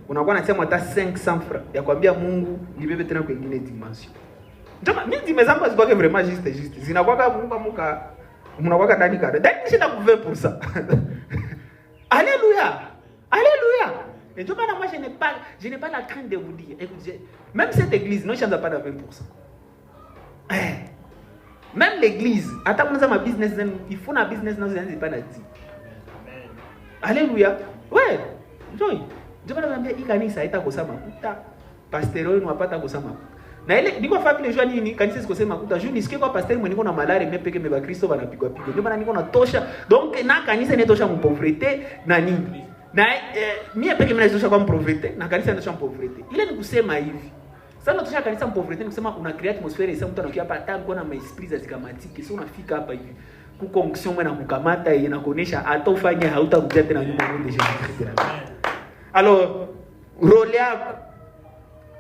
Unakuwa nasema hata 500 francs ya kwambia Mungu nibebe tena kwa nyingine dimension. Ndio mimi dimezangu zibaki vraiment juste. Zinakuwa muka mnakuwa ndani kada. Ndani shida ku 20%. Alléluia. Alléluia. Et donc moi je n'ai pas la crainte de vous dire. Écoutez, même cette église non change pas de 20%. Même l'église, attends nous ma business il faut na business non c'est pas na 10. Alléluia. Ouais. Joy. Ndio naambia hii kanisa haitakosa makuta. Pasteur wenu hapata kosa makuta. Na ile niko family jua nini kanisa sikosa makuta. Juu nisikie kwa pasteur mwenye niko na malari mepeke meba Kristo banapigwa pigo. Ndio maana niko na tosha. Donc na kanisa inatosha mpovrete na nini. Na mimi peke mimi natosha kwa mpovrete na kanisa inatosha mpovrete. Ile ni kusema hivi. Sasa natosha kanisa mpovrete ni kusema una create atmosphere isa mtu anakia hapa hata kuna maesprit za zikamatiki. Sio unafika hapa hivi. Kuko onction mwana kukamata inakuonesha hata ufanye hautarudia tena nyuma rudi Jésus. Alors, rôle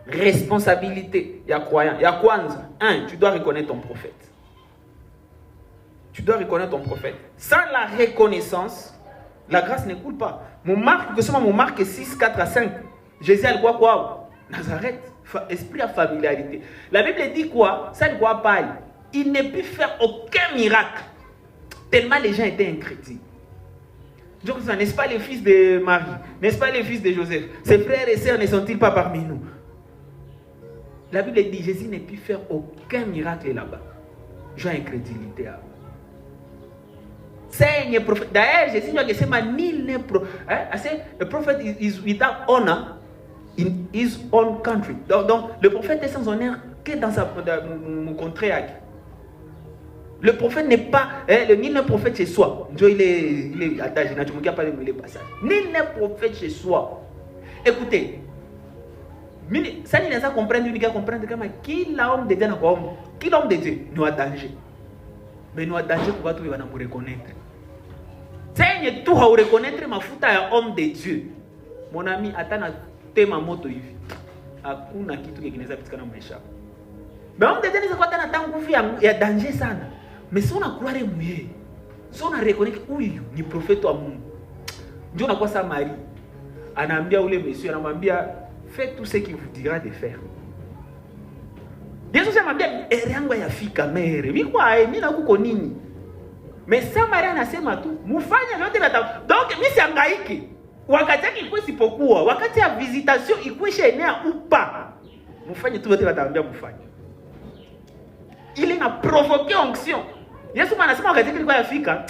responsabilité, il y a croyant. Il y a kwanza. 1, tu dois reconnaître ton prophète. Tu dois reconnaître ton prophète. Sans la reconnaissance, la grâce ne coule pas. Mon Marc 6, 4 à 5. Jésus a quoi? Nazareth, esprit à familiarité. La Bible dit quoi? Ça ne quoi pas. Il ne peut faire aucun miracle. Tellement les gens étaient incrédules. Donc, n'est-ce pas les fils de Marie? N'est-ce pas les fils de Joseph? Ses frères et sœurs ne sont-ils pas parmi nous? La Bible dit Jésus n'a pu faire aucun miracle là-bas. J'ai incrédulité. C'est un prophète. D'ailleurs, Jésus n'a pas dit nul prophète. Le prophète is without honor in his own country. Donc le prophète est sans honneur que dans mon contrée. Le prophète n'est pas, nul n'est prophète chez soi. Il est attaché, je ne pas le passage. Nul n'est prophète chez soi. Écoutez, ça n'est pas comprendre, il faut comprendre qui l'homme de Dieu, qui l'homme de Dieu nous a danger. Mais nous a danger pour que nous nous reconnaître. C'est tout à reconnaître ma faute à homme de Dieu. Mon ami, attends, tema moto hivi. Hakuna kitu kinaweza kupatikana maisha. Mais homme de Dieu ne pas dans nguvu ya danger sana. Mais si on a croire mouillé, si on a reconnu que oui, ni prophète wa Mungu. Ndio nakuwa sa Marie. Anaambia ule monsieur, anamwambia faites tout ce qu'il vous dira de faire. Yesu anamwambia yangu yafika mere. Miko mimi na kuko nini? Mais sa Marie anasema tu, mfanye yote na donc mimi siangaiki. Wakati yake ilikuwa isipokuwa, wakati ya visitation ikwisha enea upa. Mfanye tu yote wataambia mfanye. Il a provoqué onction. Yesu anasema wakati ilikuwa yafika.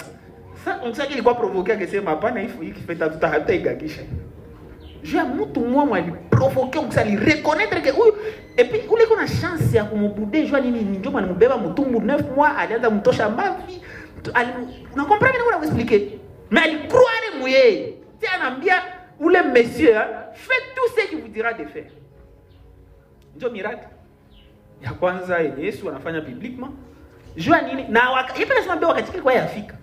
Sasa onction ilikuwa provoqué akisema hapana hifu hiki feta hata igakisha. Je mtu mmoja ali provoquer onction ali reconnaître que huyu et puis ule kuna chance ya kumubude jua nini ndio maana mbeba mtumbu 9 mois alianza mtosha mavi. Una comprendre nini on va expliquer. Mais il croire mouillé. Tu anambia ule monsieur faites tout ce qu'il vous dira de faire. Ndio miracle. Ya kwanza Yesu anafanya publiquement. Jua nini? Na yeye anasema wakati kilikuwa yafika.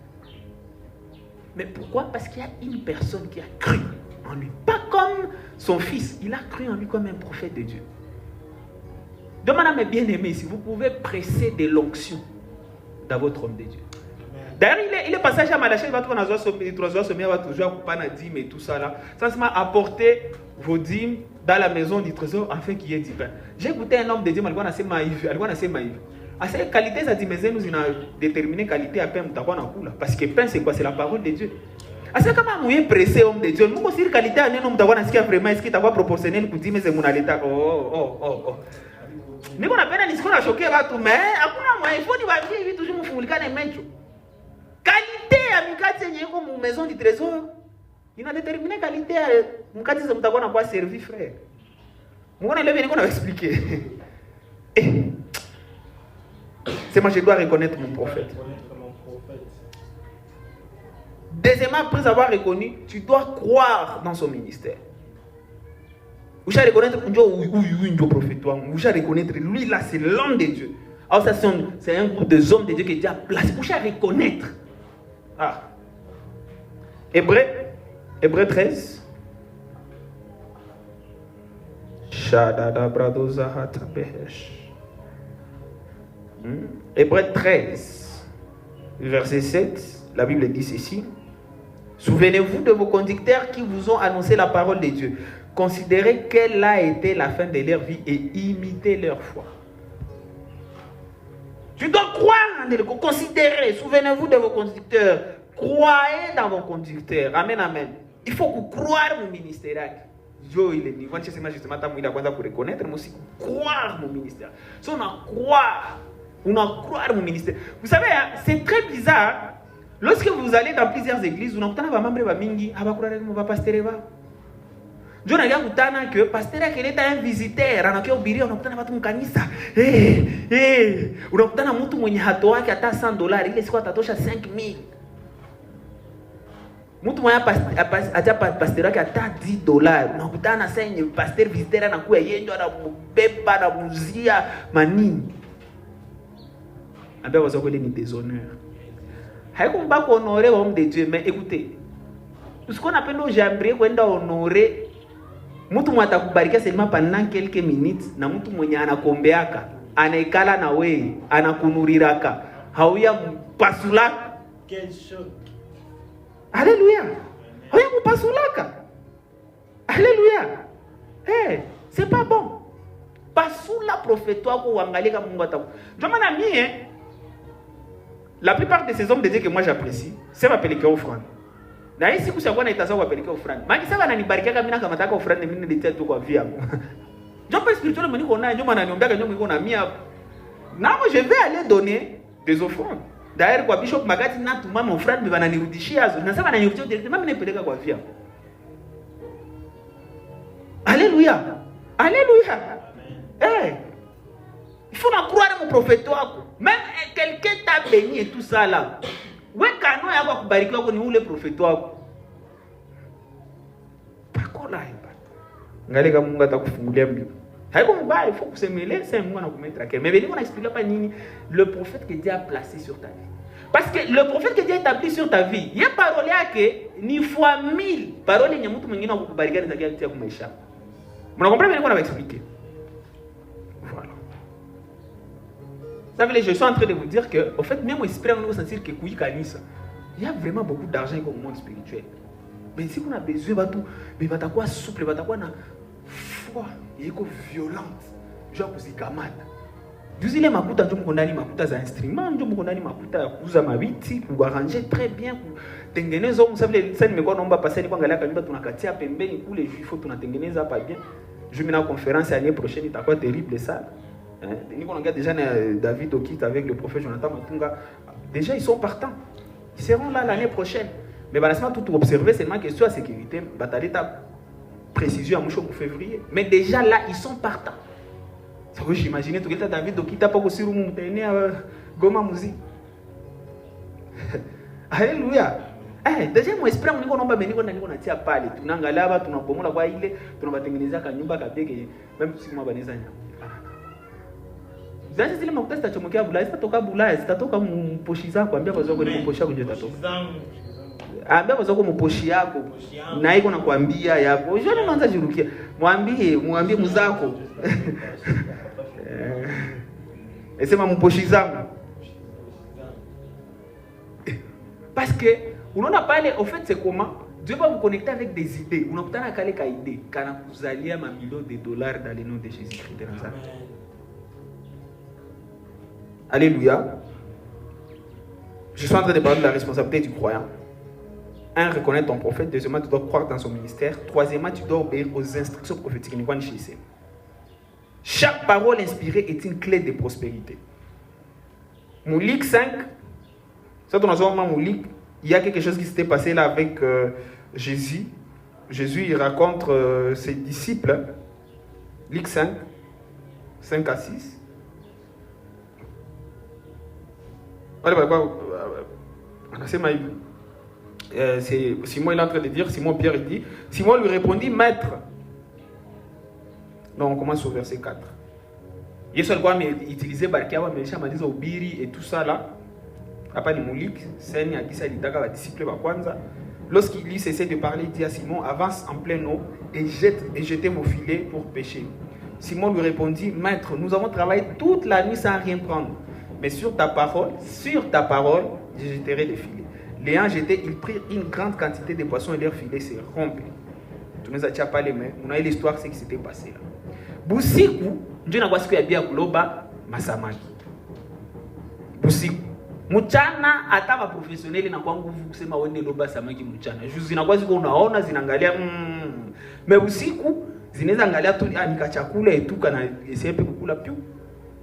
Mais pourquoi? Parce qu'il y a une personne qui a cru en lui. Pas comme son fils. Il a cru en lui comme un prophète de Dieu. Demande à mes bien-aimés si vous pouvez presser de l'onction dans votre homme de Dieu. D'ailleurs, il est passé à Malachi, il va trouver il va toujours couper na dîme et tout ça là. Ça c'est apporter vos dîmes dans la maison du trésor afin qu'il y ait du pain. J'ai écouté un homme de Dieu, il a assez maïf. À cette qualité, ça dit, mais nous avons déterminé qualité à pain, parce que pain c'est quoi? C'est la parole de Dieu. C'est comme un pressé homme de Dieu. Nous aussi qualité à un homme d'avoir ce qui a vraiment, est-ce qu'il t'a proportionnel pour dire mais c'est mon état. Oh. Nous on appelle un discours à choquer mais il faut dire toujours mon foulika les mains. Qualité à Mikati c'est comme maison du trésor. Il a déterminé qualité à Mikati c'est m'tavoir na quoi servir frère. Moi on a levé qu'on a expliqué. C'est moi je dois reconnaître mon prophète. Deuxièmement, après avoir reconnu, tu dois croire dans son ministère. Vous allez reconnaître un prophète, vous allez reconnaître lui là c'est l'homme de Dieu. Alors ça c'est un groupe de hommes de Dieu qui est déjà placé. Vous allez reconnaître. Hébreu 13. Hébreu 13, verset 7, la Bible dit ceci. Souvenez-vous de vos conducteurs qui vous ont annoncé la parole de Dieu. Considérez quelle a été la fin de leur vie et imitez leur foi. Tu dois croire en Dieu, considérez, souvenez-vous de vos conducteurs. Croyez dans vos conducteurs. Amen, amen. Il faut que vous croyez mon ministère. Yo, il est dit, quand je sais justement, il a pour reconnaître, mais aussi croire mon ministère. Si on a croire mon ministère. Vous savez, c'est très bizarre. Lorsque vous allez dans plusieurs églises, vous n'entendez pas membre de mingi, va pasteur je n'ai que pasteur qui est un visiteur, on a pas tout kanisa. On a mtu mwenye hatoa qui ata $100, il est quoi tatosha 5000. Mtu mwenye aja pasteur qui ata $10. Unakutana sasa yenye pasteur visiteur anakuwa yeye anambeba na muzia manini. Ambia wazo kweli ni déshonneur. Haikumbaa kuhonorer homme de Dieu, mais écoutez, ce qu'on appelle j'aimerais kwenda honorer mtu mwenye atakubarikia seulement pendant quelques minutes na mtu mwenye anakombeaka, anaikala na wewe, anakunuriraka, hauya mpasulaka. Quel choc. Alléluia. Hauya mpasulaka. Alléluia. C'est pas bon. Pasula prophétoire ko wangalika Mungu ataku. Jamana mie la plupart de ces hommes de Dieu que moi j'apprécie, c'est m'appeler offrande. Na hii siku sikuwa naitaza kuapelekea offrande. Maki sasa ananibarikia kama mimi nakamataka offrande mimi nilitia tu kwa via. Jopo spirituel mimi niko naye, njoo ananiombea njoo niko na mia. Na moi je vais aller donner des offrandes. D'ailleurs kwa bishop Magati na tuma mon offrande mais bananirudishia azo. Na sasa ananirudishia directement mimi nipeleka kwa via. Alléluia. Alléluia. Il faut croire mon prophète wako. Même quelqu'un t'a béni et tout ça là. Ouais, quand on a pas kubariki wako ni ule prophète wako. Pakola hapa. Ngale kama Mungu atakufungulia mbio. Haiko mbaya, il faut que se mêler, c'est Mungu anakumettre à cœur. Mais venez on explique pas nini le prophète que Dieu a placé sur ta vie. Parce que le prophète que Dieu a établi sur ta vie, il y a parole yake ni fois 1000. Parole yenye mtu mwingine akukubariki anataka kutia kwa maisha. Vous comprenez bien qu'on va expliquer. Voilà. Vous savez, je suis en train de vous dire que, au fait, même l'esprit, on va sentir que il y a vraiment beaucoup d'argent comme monde spirituel. Mais si on a besoin de tout, mais va quoi souple, va quoi na foi, il est violente. Genre pour zikamata. Vous allez makuta ndio mkondani makuta za instrument, ndio mkondani makuta ya kuuza mabiti, pour arranger très bien, pour tengeneza. Vous savez, ça nimekuwa naomba passer ni kuangalia kanyumba tunakatia pembeni kule, il faut tunatengeneza hapa bien. Je vais une conférence l'année prochaine, il quoi terrible ça. On regarde déjà David Okit avec le prophète Jonathan Matunga. Déjà ils sont partants. Ils seront là l'année prochaine. Mais laisse-moi tout observer, c'est une question de sécurité. Batalita précision à Moucho pour février. Mais déjà là, ils sont partants. Ça que j'imagine tout que David Okit a pas aussi remonté à Goma Musique. Alléluia. Déjà mon esprit on naomba beniko na niko natia pale. Tunaangalia tunabomola kwa ile, tunabatengeneza kanyumba kabeke même si moi baneza nya. Sasa zile makuta zitachomokea Bulaya, zitatoka Bulaya, zitatoka mposhiza kwambia wazo kwa mposha kuje zitatoka. Ambia wazako mposhi yako. Na iko nakwambia yako. Jana unaanza jirukia. Mwambie mzako. Esema mposhi zangu. Parce que unaona pale au fait c'est comment Dieu va vous connecter avec des idées. Unakutana kale ka idée kana kuzalia ma millions de dollars dans le nom de Jésus-Christ de Nazareth. Alléluia. Je suis en train de parler de la responsabilité du croyant. 1. Reconnaître ton prophète. 2. Tu dois croire dans son ministère. 3. Tu dois obéir aux instructions prophétiques. Chaque parole inspirée est une clé de prospérité. Moulik 5. Il y a quelque chose qui s'était passé là avec Jésus. Jésus, il raconte ses disciples. Luc 5, 5 à 6. Simon il est en train de dire, Pierre il dit, Simon lui répondit, maître. Non, on commence au verset 4. Yesu alikuwa utiliser barkia wa meisha maliza ubiri et tout ça là. Hapa ni Moulik, seni akisa litaka wa disciple wa kwanza. Lorsqu'il cessait de parler, il dit à Simon, avance en pleine eau et jetez mon filet pour pêcher. Simon lui répondit, maître, nous avons travaillé toute la nuit sans rien prendre. Mais sur ta parole, je jetterai les filets. L'ayant jeté, ils prirent une grande quantité de poissons et leur filet s'est rompu. Tu nous as déjà parlé, mais on a eu l'histoire, c'est ce qui s'était passé là. Busiku, Dieu n'a pas ce qu'il y a bien kuloba masamaki. Busiku. Mchana hata ma professionnel na kwa nguvu kusema wende loba samaki mchana. Juzi zinakuwa ziko unaona zinaangalia mais usiku zinaweza angalia tu nika chakula etuka na esepe kukula piu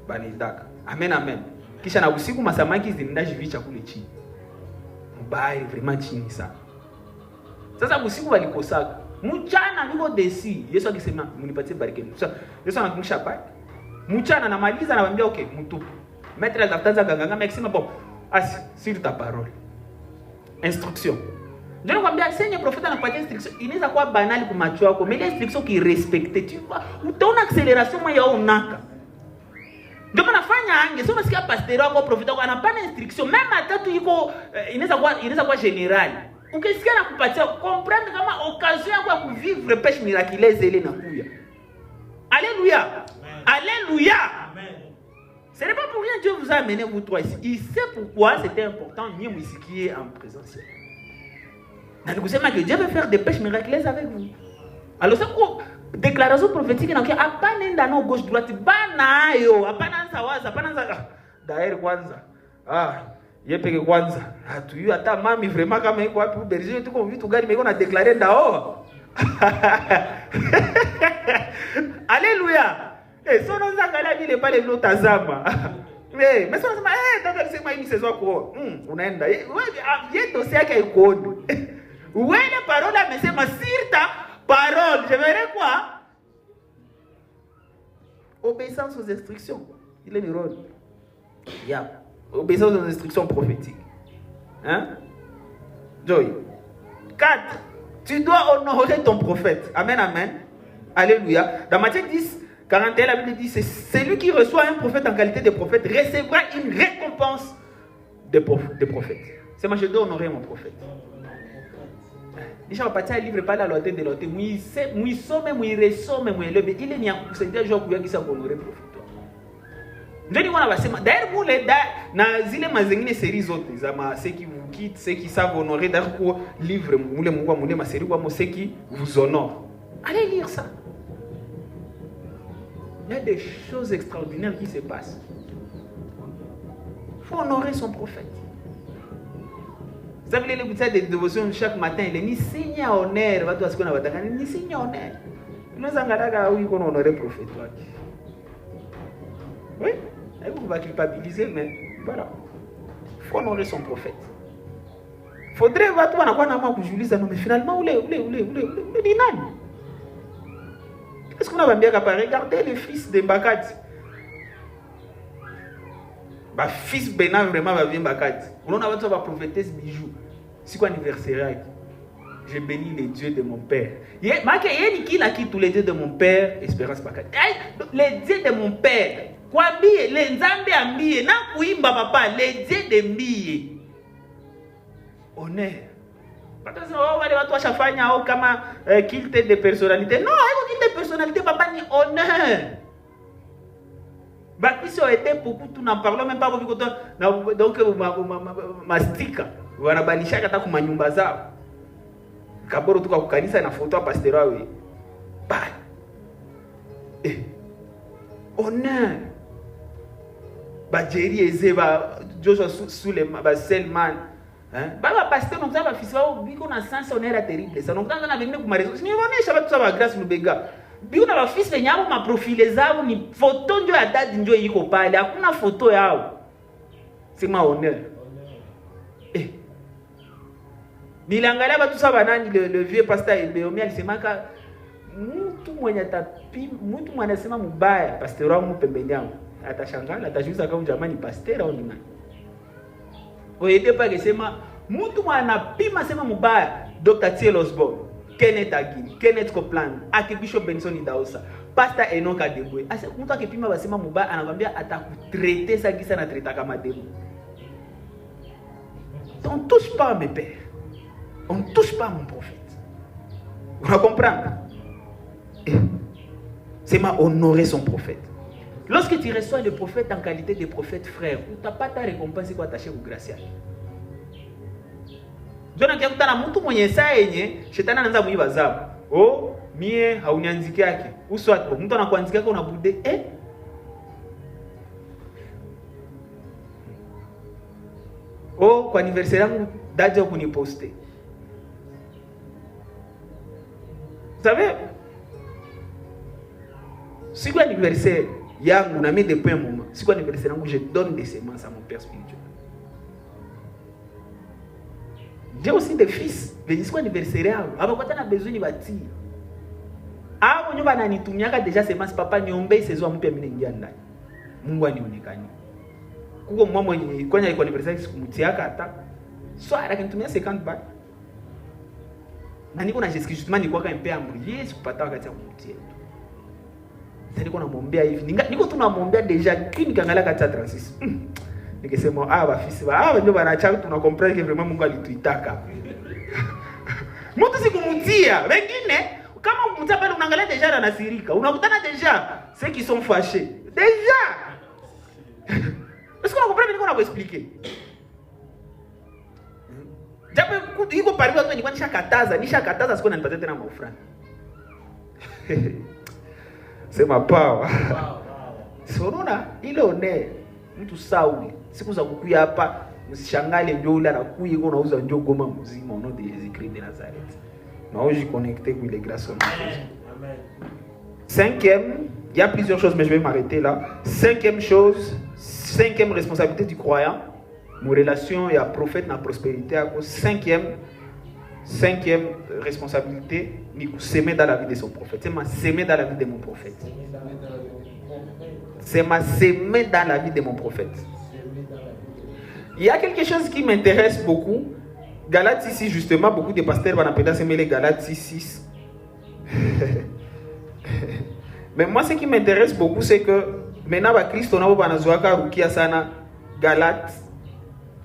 banidaka. Amen amen. Kisha na usiku masamaki zinaenda jivi chakula chini. Mbaya vraiment chini sana. Sasa usiku walikosaka. Mchana niko desi. Yesu akisema mnipatie baraka. Yesu anakumbusha pale. Mchana namaliza anamwambia okay, mtupu. Maître d'Aftanza ganganga mais akisema bon, sur ta parole. Instruction. Je ne vois bien Seigneur prophète anapatia instruction. Inaweza kuwa banali kwa macho yako, mais l'instruction qui respecte, tu vois, utaona accélération moja ya unaka. Ndio nafanya ange, sio nasikia pasteur wako prophète wako anapana instruction, même hata tu iko inaweza kuwa general. Ukisikia na kupatia comprendre kama occasion yako ya kuvivre pêche miraculeuse ile inakuja. Alléluia. Alléluia. Amen. Ce n'est pas pour rien que Dieu vous a amené vous trois ici. Il sait pourquoi c'était important mieux qui est en présentiel. Donc vous savez que Dieu veut faire des pêches miraculeuses avec vous. Alors c'est quoi déclaration prophétique na kia hapana nenda no gauche droite bana yo hapana sawaza hapana za daire kwanza yepeke kwanza hatuyu hata mami vraiment kama iko wapi berger tuko vitu gani meko na déclarer ndao. Alléluia. So non zangalia vile pale vile utazama. Mais sasa nasema dada alisema hii saison kwa unaenda. Wewe dossier yake iko. Wewe parole amesema sur ta parole. Je verrai quoi? Obéissance aux instructions. Il est le rôle. Obéissance aux instructions prophétiques. Hein? Joy. 4. Tu dois honorer ton prophète. Amen, amen. Alléluia. Dans Matthieu 10, 41, la Bible dit, c'est celui qui reçoit un prophète en qualité de prophète recevra une récompense de prophète. C'est moi, je dois honorer mon prophète. Déjà, on va livre pas la loi de l'autre. Moi, somme, moi, ressomme, moi, élevé. Il est a c'est déjà jour qui s'est honoré prophète. D'ailleurs, vous les dans zile mazengine séries autres, ceux qui vous quittent, ceux qui savent honorer, d'ailleurs, pour livre, ma série, ceux qui vous honorent. Allez lire ça. Il y a des choses extraordinaires qui se passent. Il faut honorer son prophète. Vous savez, les bouteilles de dévotion chaque matin, il est ni signe honneur, ni signe honneur. Nous avons oui qu'on honorer le prophète. Oui, vous va culpabiliser, mais voilà. Il faut honorer son prophète. Il faudrait voir toi, on a quoi Julie, mais finalement, où est Est-ce qu'on a bien qu'à regarder le fils de Bakad? Bah, fils Bénin vraiment va venir Bakad. On a votre prophétesse bijou. C'est quoi anniversaire? Je bénis les dieux de mon père. Il y a qui tous les dieux de mon père, Espérance Bakad. Les dieux de mon père. Quoi bien? Les Nzambe ambiye. Na kuimba papa. Les dieux de mbiye. Honneur. Parce wale watu washafanya au kama culte de personnalité. Non, haiko culte de personnalité, papa ni honneur. Bakristo était beaucoup tout n'en parlons même pas beaucoup donc mastika wanabalishaka hata kuma nyumba zao. Kaboro tuka kukanisa na foto ya pasteur wao. Ba. Honneur. Ba Jerry Ezeba Joshua Suleiman ba Selman. Hein? Baba pasteur donc ça va fils wao biko na sens honneur terrible. Ça donc quand on a venu kuma raison. Ni onesha watu wa grâce lubega. Biko na bafisi benyamo maprofile zao ni foto ndio ya dadi ndio iko pale. Hakuna foto yao. Sema honneur. Nilangalia watu saba nani le vieux pasteur Ebeomi alisemaka mtu mwenye atapima mtu mwenye anasema mbaya pasteur wangu pembeni yangu atashangala atajuza kama jamani pasteur au ni nani. Oende pa kesema mtu mwenye anapima sema mbaya Dr. T.L. Osborne, Kenneth Agini, Kenneth Copeland, Archbishop Benson Idaosa, Pastor Enoch Adeboye. Asa mtu akipima basema mbaya anakwambia atakutraiter ça kisa na traiter kama demo. On ne touche pas à mes pères. On ne touche pas à mon prophète. Vous comprenez? C'est ma honorer son prophète. Lorsque tu reçois le prophète en qualité de prophète frère, tu n'as pas ta récompense quoi attacher au gracial. Jona kia kutana mtu mwenye saa yenye shetani anaanza muiba zabu. Oh, mie haunianziki yake. Uswato mtu anakuanzika yake unabude Oh, kwa anniversaire yangu daja kuniposter. Vous savez, si quoi anniversaire yangu na mis depuis un moment, si quoi anniversaire yangu je donne des semences à mon père spirituel. J'ai aussi des fils, mais si quoi anniversaire yangu, aba kwa tana besoin ni bati. Abo nyoba na nitumiaka déjà semences papa niombe saison mpya mimi ningia ndani. Mungu anionekanie. Kuko mwa mwenye kwanya iko anniversaire sikumtiaka hata. So akanitumia 50 baht. Na niko na jeski justement niko kama mpea amri. Yesu kupata wakati ya kumtia. Sasa niko namwombea hivi. Niko tunamwombea deja kini kangalia kati ya 36. Nikisema bafisi ndio banacha tuna comprendre que vraiment Mungu alituitaka. Mtu sikumtia. Wengine kama kumtia pale unaangalia deja anasirika. Unakutana deja ceux qui sont fâchés. Déjà. Est-ce qu'on comprend niko na kuexpliquer? Japo iko paribu watu nilikuwa nishakataza siku nanipatia tena maufrani. Sema power. Sonona ile one mtu Sauli siku za kukuya hapa msishangale ndio ule anakuya iko nauza njoo goma mzima au nom de Jésus-Christ de Nazareth. Na aujourd'hui connecté avec les grâces de Dieu. Amen. Cinquième, il y a plusieurs choses mais je vais m'arrêter là. Cinquième responsabilité du croyant. Mon relation et à prophète na prospérité à cause cinquième responsabilité s'aimer dans la vie de son prophète. C'est ma s'aimer dans la vie de mon prophète. C'est ma s'aimer dans la vie de mon prophète. Il y a quelque chose qui m'intéresse beaucoup. Galates 6 justement, beaucoup de pasteurs vont appeler s'aimer les Galates 6. Mais moi ce qui m'intéresse beaucoup c'est que maintenant ba Kristo nabo banazoaka rukia sana Galates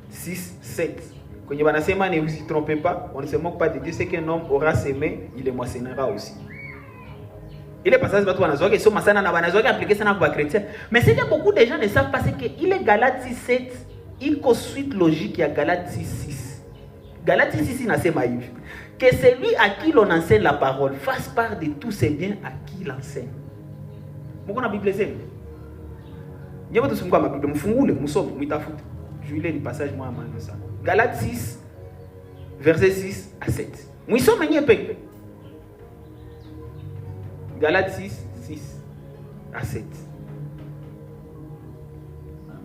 6, 7. Quand il va dire, ne vous y trompez pas, on ne se moque pas de Dieu, c'est qu'un homme aura semé, il le moissonnera aussi. Il est passé à ce chrétien. Mais c'est que beaucoup de gens ne savent pas, c'est qu'il est Galates 6, 7, il y a suite logique à Galates 6, 6. Galates 6, 6, c'est maïf. Que celui à qui l'on enseigne la parole fasse part de tous ses biens à qui l'enseigne. Pourquoi la Bible c'est? Je vais te dire ma Bible, je vais lire le passage moi à ça. Galates 6, verset 6 à 7. Nous sommes en peu. Galates 6, 6 à 7.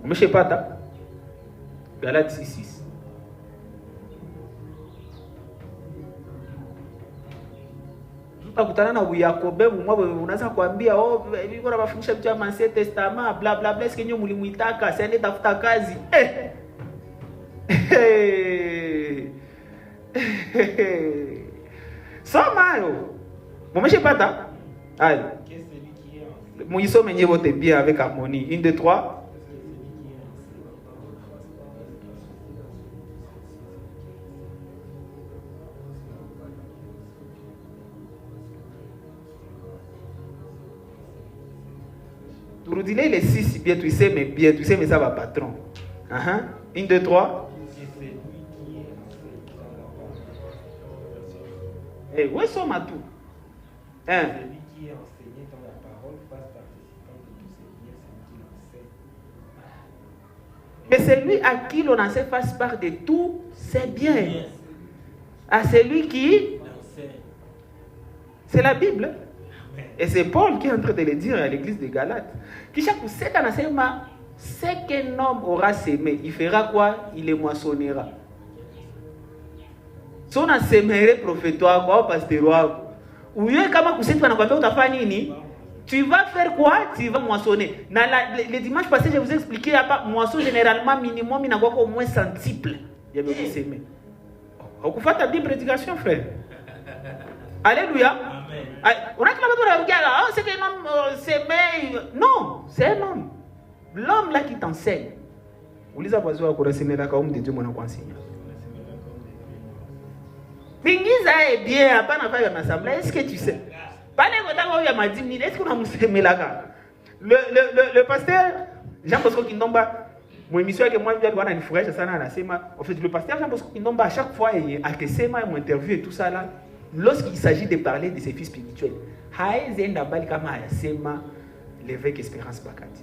Je ne sais pas. Galates 6, 6. Utakutana na Yakobe mwa unaanza kuambia hivi bora bafundisha vitu vya Ancien Testament bla bla bla sikenyo mlimuitaka siende tafuta kazi soma yo mumeshapata allez muisome nyewe wote bien avec harmonie 1 2 3 Rudile, il est 6 bien, tu sais, mais ça va patron. 1, 2, 3. Et où est-ce ma tout? Celui qui est enseigné dans la parole fasse participant de tous ces biens, c'est qu'il enseigne. Mais celui à qui l'on enseigne fasse part de tout, c'est bien. À celui qui enseigne. C'est la Bible. Et c'est Paul qui est en train de le dire à l'église de Galates. Qui chaque c'est un enseignement, c'est qu'un homme aura sémé. Il fera quoi? Il les moissonnera. Si on a sémé prophétoire, quoi, pasteur, ou il y a comme tu sais, tu vas faire quoi? Tu vas moissonner. Le dimanche passé, je vous ai expliqué, moisson généralement minimum, il y a au moins centuple. Il y a sémé. On fait ta Bible prédication, frère. Alléluia. Amen. On a que la regarde, c'est qu'un homme s'aimé. Non, c'est un homme. L'homme là qui t'enseigne. Vous lisez à Boisou à Kourassine, là, comme de Dieu, mon enseignant. Bingiza est bien, pas n'a pas assemblée. Est-ce que tu sais? Pas les gens qui m'a dit, est-ce qu'on a moussé là? Le pasteur, Jean-Bosco Kindomba, mon émission avec moi, je vais aller fourrer, ça n'a pas. En fait, le pasteur Jean-Bosco Kindomba, à chaque fois, il a que c'est moi, mon interview et tout ça là. Lorsqu'il s'agit de parler de ses fils spirituels, l'évêque Espérance Bakati.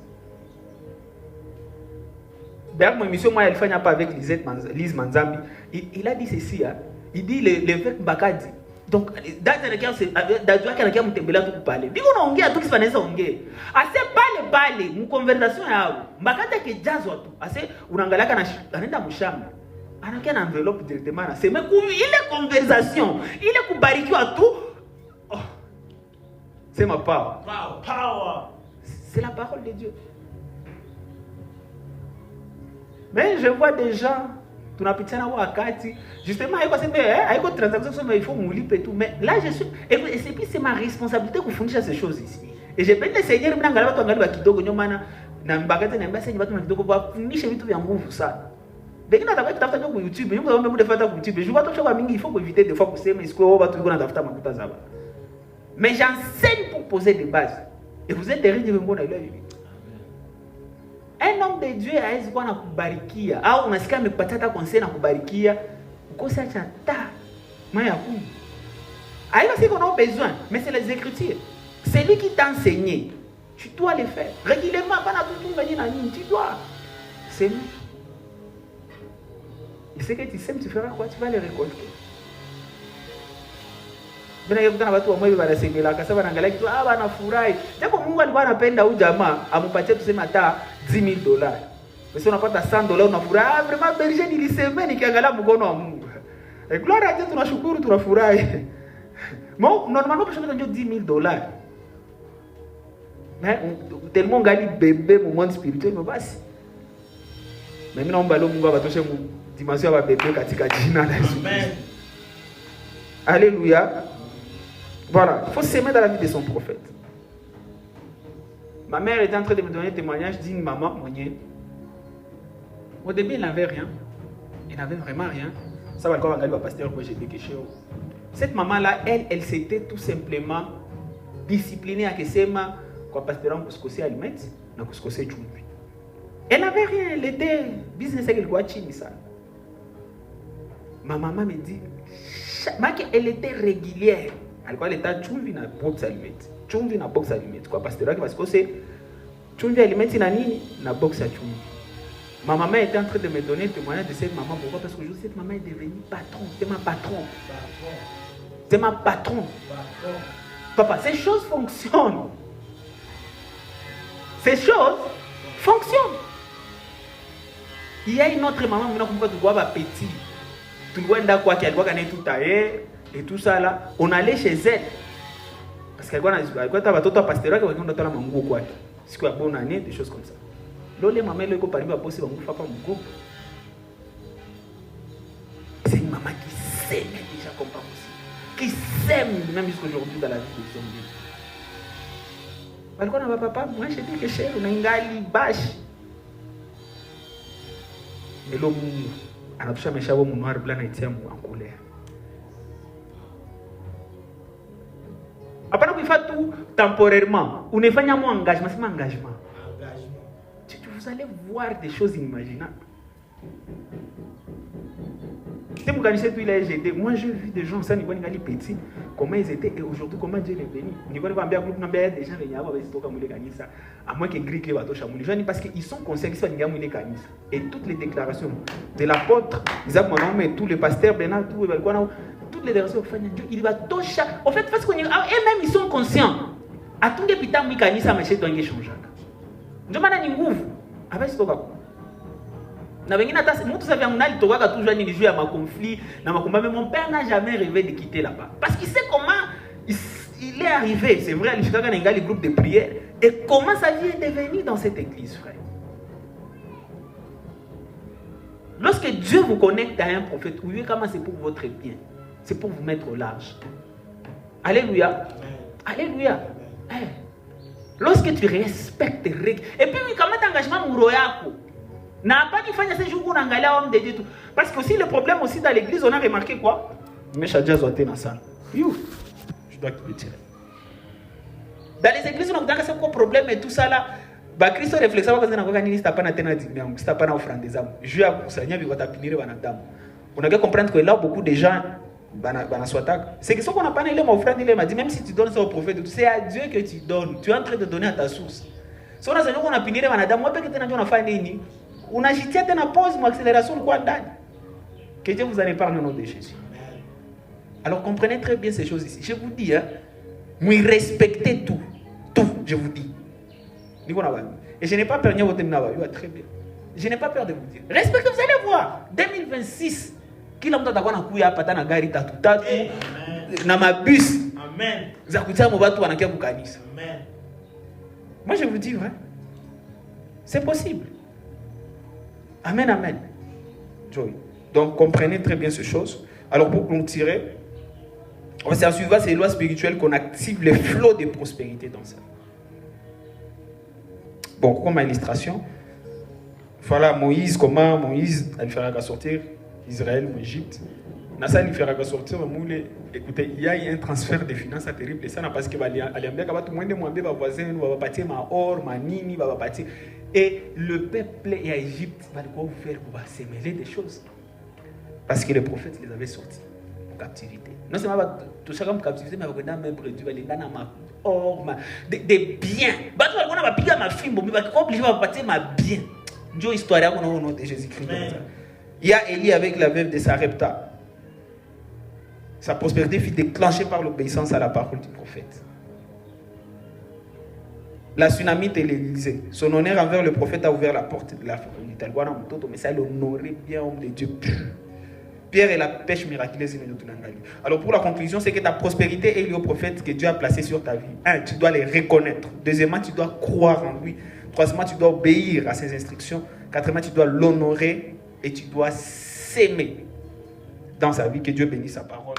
D'ailleurs, mon émission, moi, elle fait pas avec Lise Manzambi. Il a dit ceci, hein? Il dit l'évêque Bakati. Donc, dans le cas, c'est quelqu'un qui m'a dit parler. Dit qu'on a ongé à tout qui se passe en ongé. Assez parler, une conversation à Bakati qui jazz ou tout. Assez, on a galaka na nenda mushamba. Il a une enveloppe directement. C'est mais il est conversation. Il est kubarikiwa à tout. Oh. C'est ma part. Power. C'est la parole de Dieu. Mais je vois des gens, tu n'as pas de justement, il faut transaction, mais il faut mourir et tout. Mais là, je suis. Et puis, c'est ma responsabilité de fournir ces choses ici. Et je peux te Seigneur, je vais te dire kidogo nyomana na mbagate na mbasa nyibatu na kidogo ba fundisha vitu vya nguvu sana. Bekina tafuta kwa YouTube, nyumba wao mbona fata kwa YouTube. Je vois tout ça mingi, il faut éviter des fois pour s'aimer, est-ce que on va tout qu'on tafuta makuta zaba. Mais j'enseigne pour poser des bases. Et vous êtes derrière Dieu mbona ile hivi. Un homme de Dieu hawezi kuwa na kubarikia au unasikia amekupatia hata conseil na kubarikia ukosa cha ta maya kuu. Aïe c'est qu'on a besoin, mais c'est les Écritures. C'est lui qui t'a enseigné. Tu dois le faire. Régulièrement, pas tout venir dans ligne, tu dois. C'est lui. Et ce que tu sèmes, tu feras quoi? Tu vas le récolter. Bina yeye kutana watu wa moyo wanasemela akasema naangalia kitu wanafurahi. Japo Mungu alikuwa anapenda huyu jamaa ampatie tuseme hata $10,000. Wewe unapata $100 unafurahi. Vraiment berger nilisema nikiangalia mkono wa Mungu. Et gloire à Dieu, tunashukuru tunafurahi. Moi normalement personne ne dit $10,000. Mais tellement ngali bébé mon monde spirituel mais basi. Mais mimi naomba leo Mungu abatoshe dimension ya bébé katika jina la Yesu. Amen. Alléluia. Voilà, il faut s'aimer dans la vie de son prophète. Ma mère était en train de me donner un témoignage d'une maman moyenne. Au début, il n'avait rien. Il n'avait vraiment rien. Ça va encore regarder le pasteur que j'ai décaché. Cette maman-là, elle s'était tout simplement disciplinée à Kesema, quand pasteur en Kuskosé Alimet, dans Kuskosé Chumbi. Elle n'avait rien, elle était business avec le Guachini, ça. Ma maman me dit, elle était régulière. Elle était chumvi na box allumette. Chumvi na box allumette. Quoi pasteur parce que c'est chumvi allumette na nini na box à chumvi. Ma maman était en train de me donner le témoignage de cette maman. Pourquoi? Parce que je sais que cette maman est devenue patron. C'est ma patron. C'est ma patron. Papa, ces choses fonctionnent. Ces choses fonctionnent. Il y a une autre maman maintenant pourquoi tu vois petit. Tu vois quoi qui a quoi tout taillé. Et tout ça là, on allait chez elle. Parce qu'elle a tout pasteur qui va dans la mango quoi. C'est quoi bonne année, des choses comme ça. L'olé maman le compagnie va bosser bango papa mon go. C'est une maman qui s'aime déjà comme pas possible. Qui s'aime même jusqu'aujourd'hui dans la vie de son Dieu. Balkona papa, moi je dis que chez on a ngali bash. Mais l'homme anatusha mesha wa noir blanc et tient en couleur. Hapana kuifanya tu temporairement. Unafanya mo engagement, c'est engagement. vous allez voir des choses inimaginables. C'est mon candidat, il a jeté. Moi, j'ai vu des gens, ça, ils sont petits, comment ils étaient, et aujourd'hui, comment Dieu les bénit. Ils vont bien groupe, des gens qui ont à moins que Greek les bateaux chamoulis. Parce qu'ils sont conscients qu'ils sont les canis. Et toutes les déclarations de l'apôtre, Isaac Monamé, tous les pasteurs, Bernard, toutes les déclarations, il va tout changer. En fait, parce qu'ils eux-mêmes, ils sont conscients. À tout les pitans, ils canis, ça marche, doit changer. Je m'en ai une avec ce na wengine hata mtu sasa vya mnali toka toujours ni jeu ya ma conflit na makomba, mais mon père n'a jamais rêvé de quitter là-bas parce qu'il sait comment il est arrivé. C'est vrai, il y a les groupes de prière et comment sa vie est devenue dans cette église, frère. Lorsque Dieu vous connecte à un prophète, oui, comment c'est pour votre bien, c'est pour vous mettre au large. Alléluia. Alléluia. Hey. Lorsque tu respectes et puis quand même engagement mouroyako n'a pas dit faire ces jours où on a homme de Dieu tout. Parce que aussi le problème aussi dans l'église, on a remarqué quoi? Mais Shadia Zoté dans ça. Je dois te le dire. Dans les églises, on a vu quoi problème et tout ça là. Bah Christ réflexion parce qu'on a organisé c'était pas na tena dimanche, c'était pas na offrande des âmes. Je à kusanya bi watapinire banadamu. On a qu'à comprendre que là beaucoup de gens bana soitak. C'est que ce qu'on a pas na offrande il m'a dit même si tu donnes ça au prophète, c'est à Dieu que tu donnes. Tu es en train de donner à ta source. Si on a qu'on a pinire banadamu, moi peut-être na faire nini. On a jeté na pause, mon accélération quoi dedans. Que Dieu vous en épargne au nom de Jésus. Alors comprenez très bien ces choses ici. Je vous dis, hein, vous respectez tout, je vous dis. Et je n'ai pas peur de vous dire, très bien. Je n'ai pas peur de vous dire. Respectez, vous allez voir. 2026, qui l'a m'tata na kuya patana gari tatu na mabus. Amen. Zakutia mobatu anakia bukanisa. Amen. Moi je vous dis vrai. C'est possible. Amen, amen. Joy. Donc comprenez très bien ces choses. Alors pour nous tirer, on va suivre ces lois spirituelles qu'on active les flots de prospérité dans ça. Bon, comme illustration, voilà Moïse, comment Moïse il fera sortir Israël ou Égypte. Nasa il fera sortir Moulé. Écoutez, il y a un transfert de finances terrible. Et ça n'a pas ce que va aller tout le monde va voisin, va partir ma or, ma nini, va partir. Et le peuple et à Égypte va quoi vous faire pour se mêler des choses. Parce que les prophètes les avaient sortis en captivité. Non seulement tout ça comme captivité, mais avec même produit, les gars ma or, des biens. Bah toi on va piquer ma fille, mais va obligé va partir ma bien. Dieu histoire qu'on a au nom de Jésus-Christ. Il y a Élie avec la veuve de Sarepta. Sa prospérité fut déclenchée par l'obéissance à la parole du prophète. La Sunamite et l'Élysée. Son honneur envers le prophète a ouvert la porte de la fraternité. Mais ça l'honorait bien, homme de Dieu. Pierre et la pêche miraculeuse. Alors pour la conclusion, c'est que ta prospérité est liée au prophète que Dieu a placé sur ta vie. 1. Tu dois les reconnaître. 2. Tu dois croire en lui. 3. Tu dois obéir à ses instructions. 4. Tu dois l'honorer et tu dois s'aimer dans sa vie. Que Dieu bénisse sa parole.